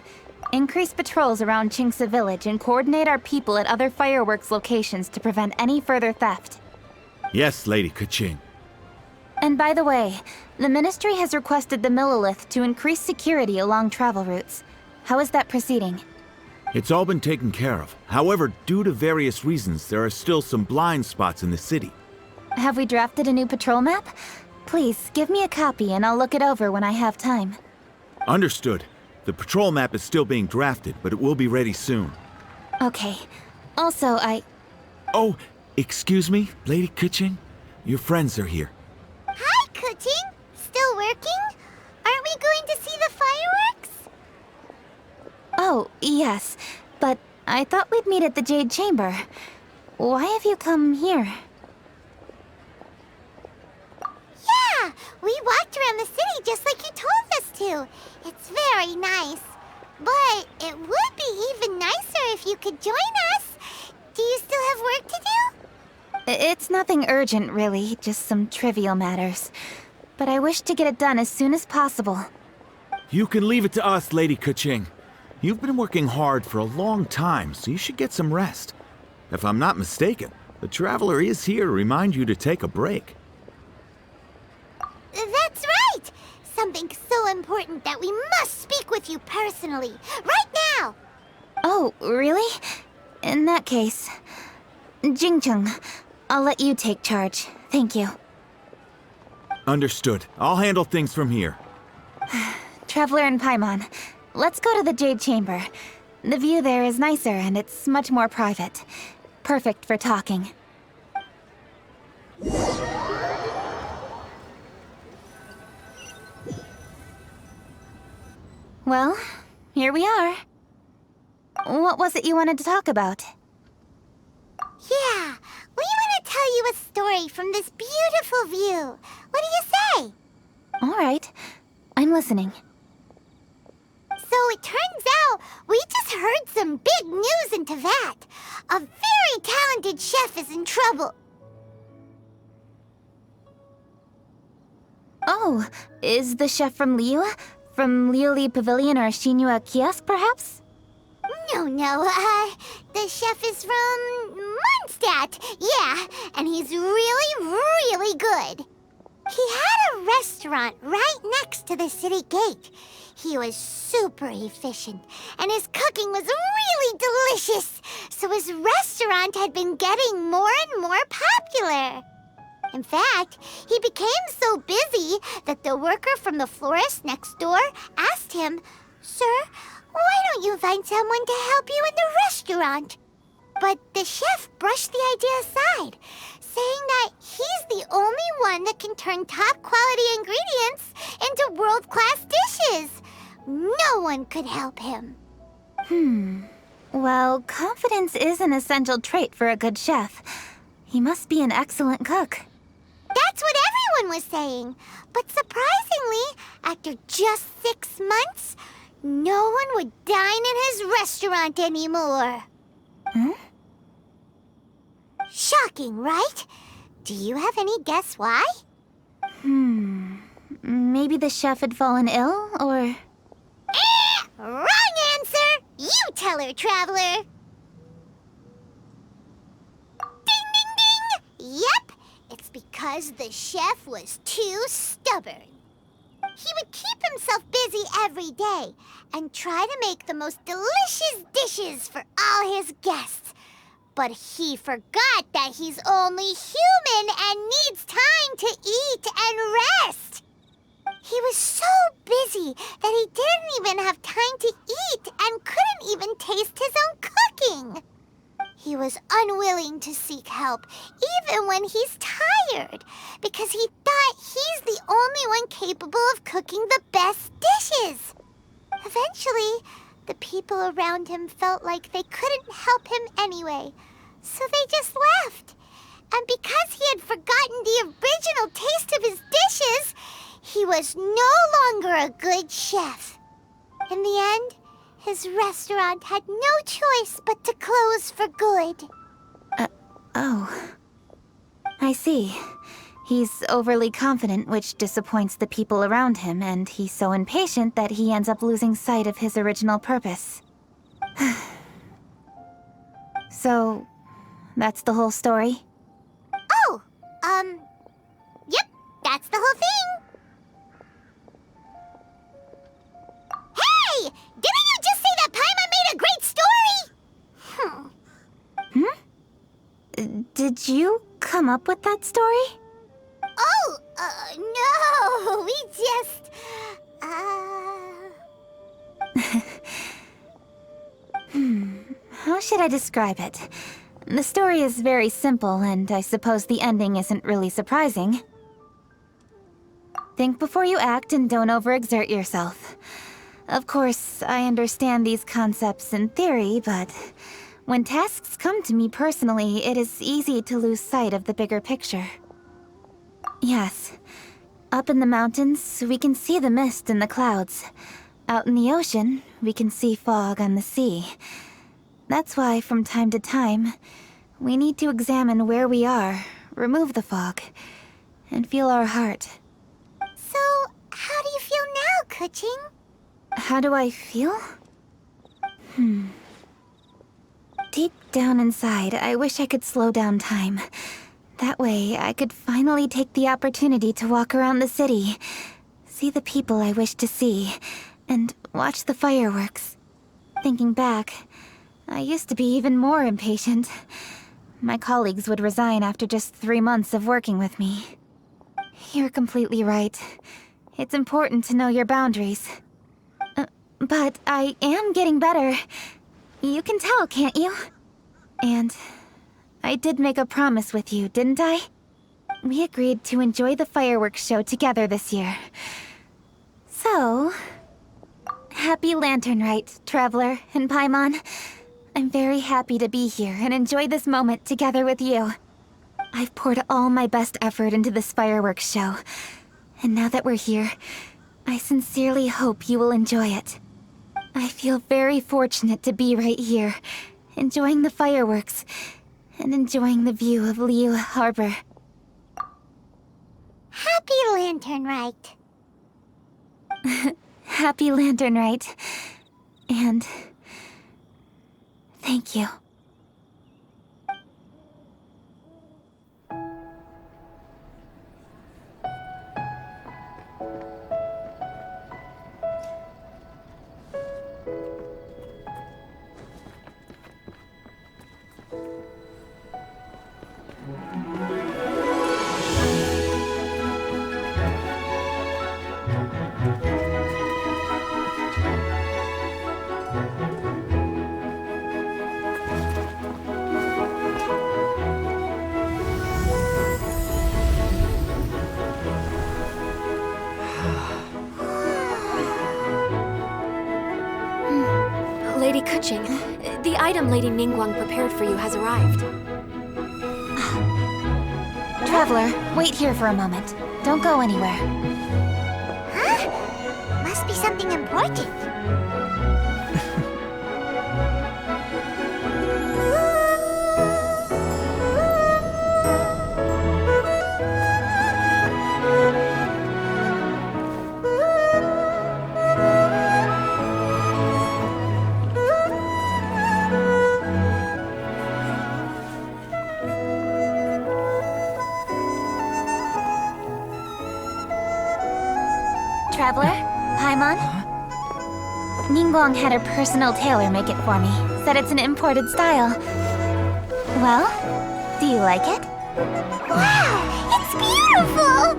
Increase patrols around Qingce Village and coordinate our people at other fireworks locations to prevent any further theft. Yes, Lady Kuching. And by the way, the Ministry has requested the Millilith to increase security along travel routes. How is that proceeding? It's all been taken care of. However, due to various reasons, there are still some blind spots in the city. Have we drafted a new patrol map? Please, give me a copy and I'll look it over when I have time. Understood. The patrol map is still being drafted, but it will be ready soon. Okay. Also, Oh, excuse me, Lady Kuching? Your friends are here. Hi, Kuching. Still working? Aren't we going to see the fireworks? Oh, yes. But I thought we'd meet at the Jade Chamber. Why have you come here? Yeah, we walked around the city just like you told us to. It's very nice. But it would be even nicer if you could join us. Do you still have work to do? It's nothing urgent, really. Just some trivial matters. But I wish to get it done as soon as possible. You can leave it to us, Lady Kuching. You've been working hard for a long time, so you should get some rest. If I'm not mistaken, the Traveler is here to remind you to take a break. That's right! Something so important that we must speak with you personally. Right now! Oh, really? In that case... Jingcheng, I'll let you take charge. Thank you. Understood. I'll handle things from here. Traveler and Paimon, let's go to the Jade Chamber. The view there is nicer and it's much more private. Perfect for talking. Well, here we are. What was it you wanted to talk about? Yeah, we want to tell you a story from this beautiful view. What do you say? All right, I'm listening. So it turns out we just heard some big news in Teyvat. A very talented chef is in trouble. Oh, is the chef from Liyue? From Liuli Pavilion or Shinua Kiosk, perhaps? No, the chef is from Mondstadt. Yeah, and he's really, really good. He had a restaurant right next to the city gate. He was super efficient, and his cooking was really delicious, so his restaurant had been getting more and more popular. In fact, he became so busy that the worker from the florist next door asked him, "Sir, why don't you find someone to help you in the restaurant?" But the chef brushed the idea aside, saying that he's the only one that can turn top-quality ingredients into world-class dishes. No one could help him. Well, confidence is an essential trait for a good chef. He must be an excellent cook. That's what everyone was saying. But surprisingly, after just 6 months, no one would dine in his restaurant anymore. Shocking, right? Do you have any guess why? Maybe the chef had fallen ill, or... Wrong answer! You tell her, Traveler! Ding, ding, ding! Yep, it's because the chef was too stubborn. He would keep himself busy every day and try to make the most delicious dishes for all his guests. But he forgot that he's only human and needs time to eat and rest. He was so busy that he didn't even have time to eat and couldn't even taste his own cooking. He was unwilling to seek help, even when he's tired, because he thought he's the only one capable of cooking the best dishes. Eventually, the people around him felt like they couldn't help him anyway, so they just left. And because he had forgotten the original taste of his dishes, he was no longer a good chef. In the end, his restaurant had no choice but to close for good. Oh. I see. He's overly confident, which disappoints the people around him, and he's so impatient that he ends up losing sight of his original purpose. So, that's the whole story? Oh, yep, that's the whole thing. Hey! Didn't you just say that Paimon made a great story? Did you come up with that story? Oh, no, we just, How should I describe it? The story is very simple, and I suppose the ending isn't really surprising. Think before you act and don't overexert yourself. Of course, I understand these concepts in theory, but when tasks come to me personally, it is easy to lose sight of the bigger picture. Yes. Up in the mountains, we can see the mist in the clouds. Out in the ocean, we can see fog on the sea. That's why, from time to time, we need to examine where we are, remove the fog, and feel our heart. So, how do you feel now, Kuching? How do I feel? Deep down inside, I wish I could slow down time. That way, I could finally take the opportunity to walk around the city, see the people I wish to see, and watch the fireworks. Thinking back, I used to be even more impatient. My colleagues would resign after just 3 months of working with me. You're completely right. It's important to know your boundaries. But I am getting better. You can tell, can't you? And I did make a promise with you, didn't I? We agreed to enjoy the fireworks show together this year. So, happy Lantern Rite, Traveler and Paimon. I'm very happy to be here and enjoy this moment together with you. I've poured all my best effort into this fireworks show. And now that we're here, I sincerely hope you will enjoy it. I feel very fortunate to be right here, enjoying the fireworks, and enjoying the view of Liyue Harbor. Happy Lantern Rite. Happy Lantern Rite. And thank you. Lady Kuching, the item Lady Ningguang prepared for you has arrived. Traveler, wait here for a moment. Don't go anywhere. Huh? Must be something important. Traveler? Paimon? Ningguang had her personal tailor make it for me. Said it's an imported style. Well, do you like it? Wow! It's beautiful!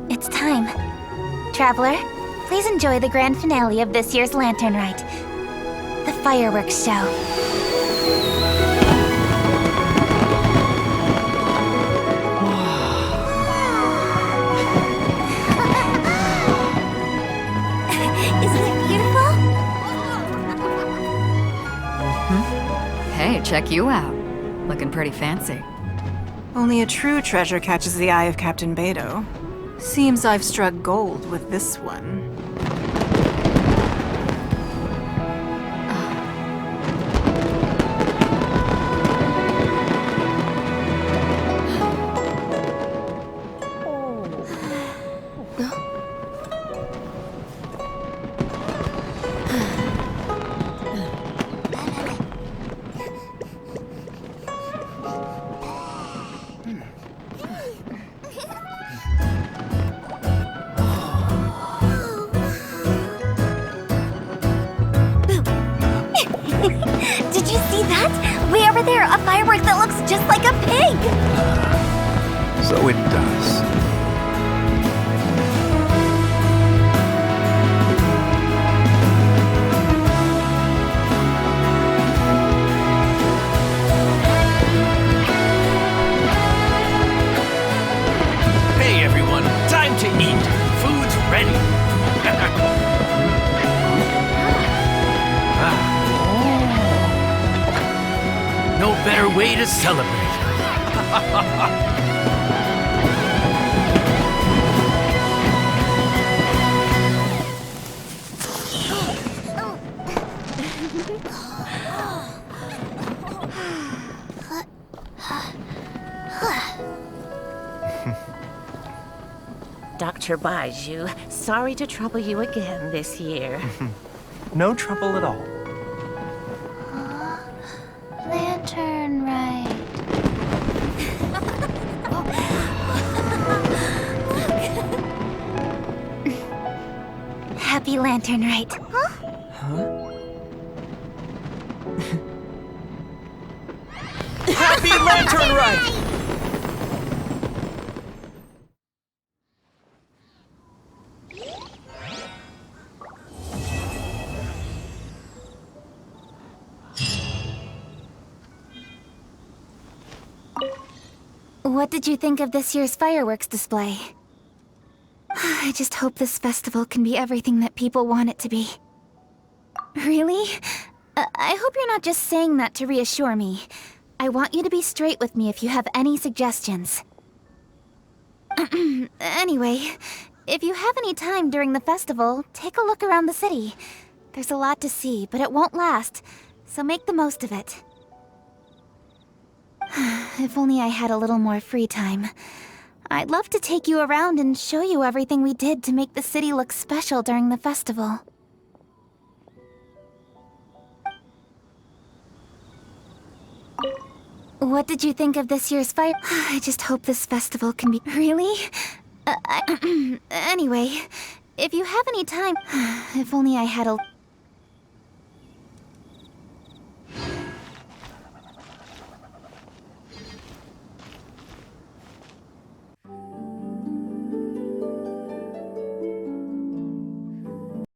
It's time. Traveler, please enjoy the grand finale of this year's Lantern Rite. The fireworks show. Hey, check you out. Looking pretty fancy. Only a true treasure catches the eye of Captain Beidou. Seems I've struck gold with this one. Did you see that? Way over there, a firework that looks just like a pig! So it does. Hey everyone, time to eat. Food's ready. No better way to celebrate. Dr. Baiju, sorry to trouble you again this year. No trouble at all. Lantern Rite. Happy Lantern Rite. Happy Lantern Rite! What did you think of this year's fireworks display? I just hope this festival can be everything that people want it to be. Really? I hope you're not just saying that to reassure me. I want you to be straight with me if you have any suggestions. Anyway, if you have any time during the festival, take a look around the city. There's a lot to see, but it won't last, so make the most of it. If only I had a little more free time. I'd love to take you around and show you everything we did to make the city look special during the festival. What did you think of this year's fire? I just hope this festival can be... Really? Anyway, if you have any time... If only I had a...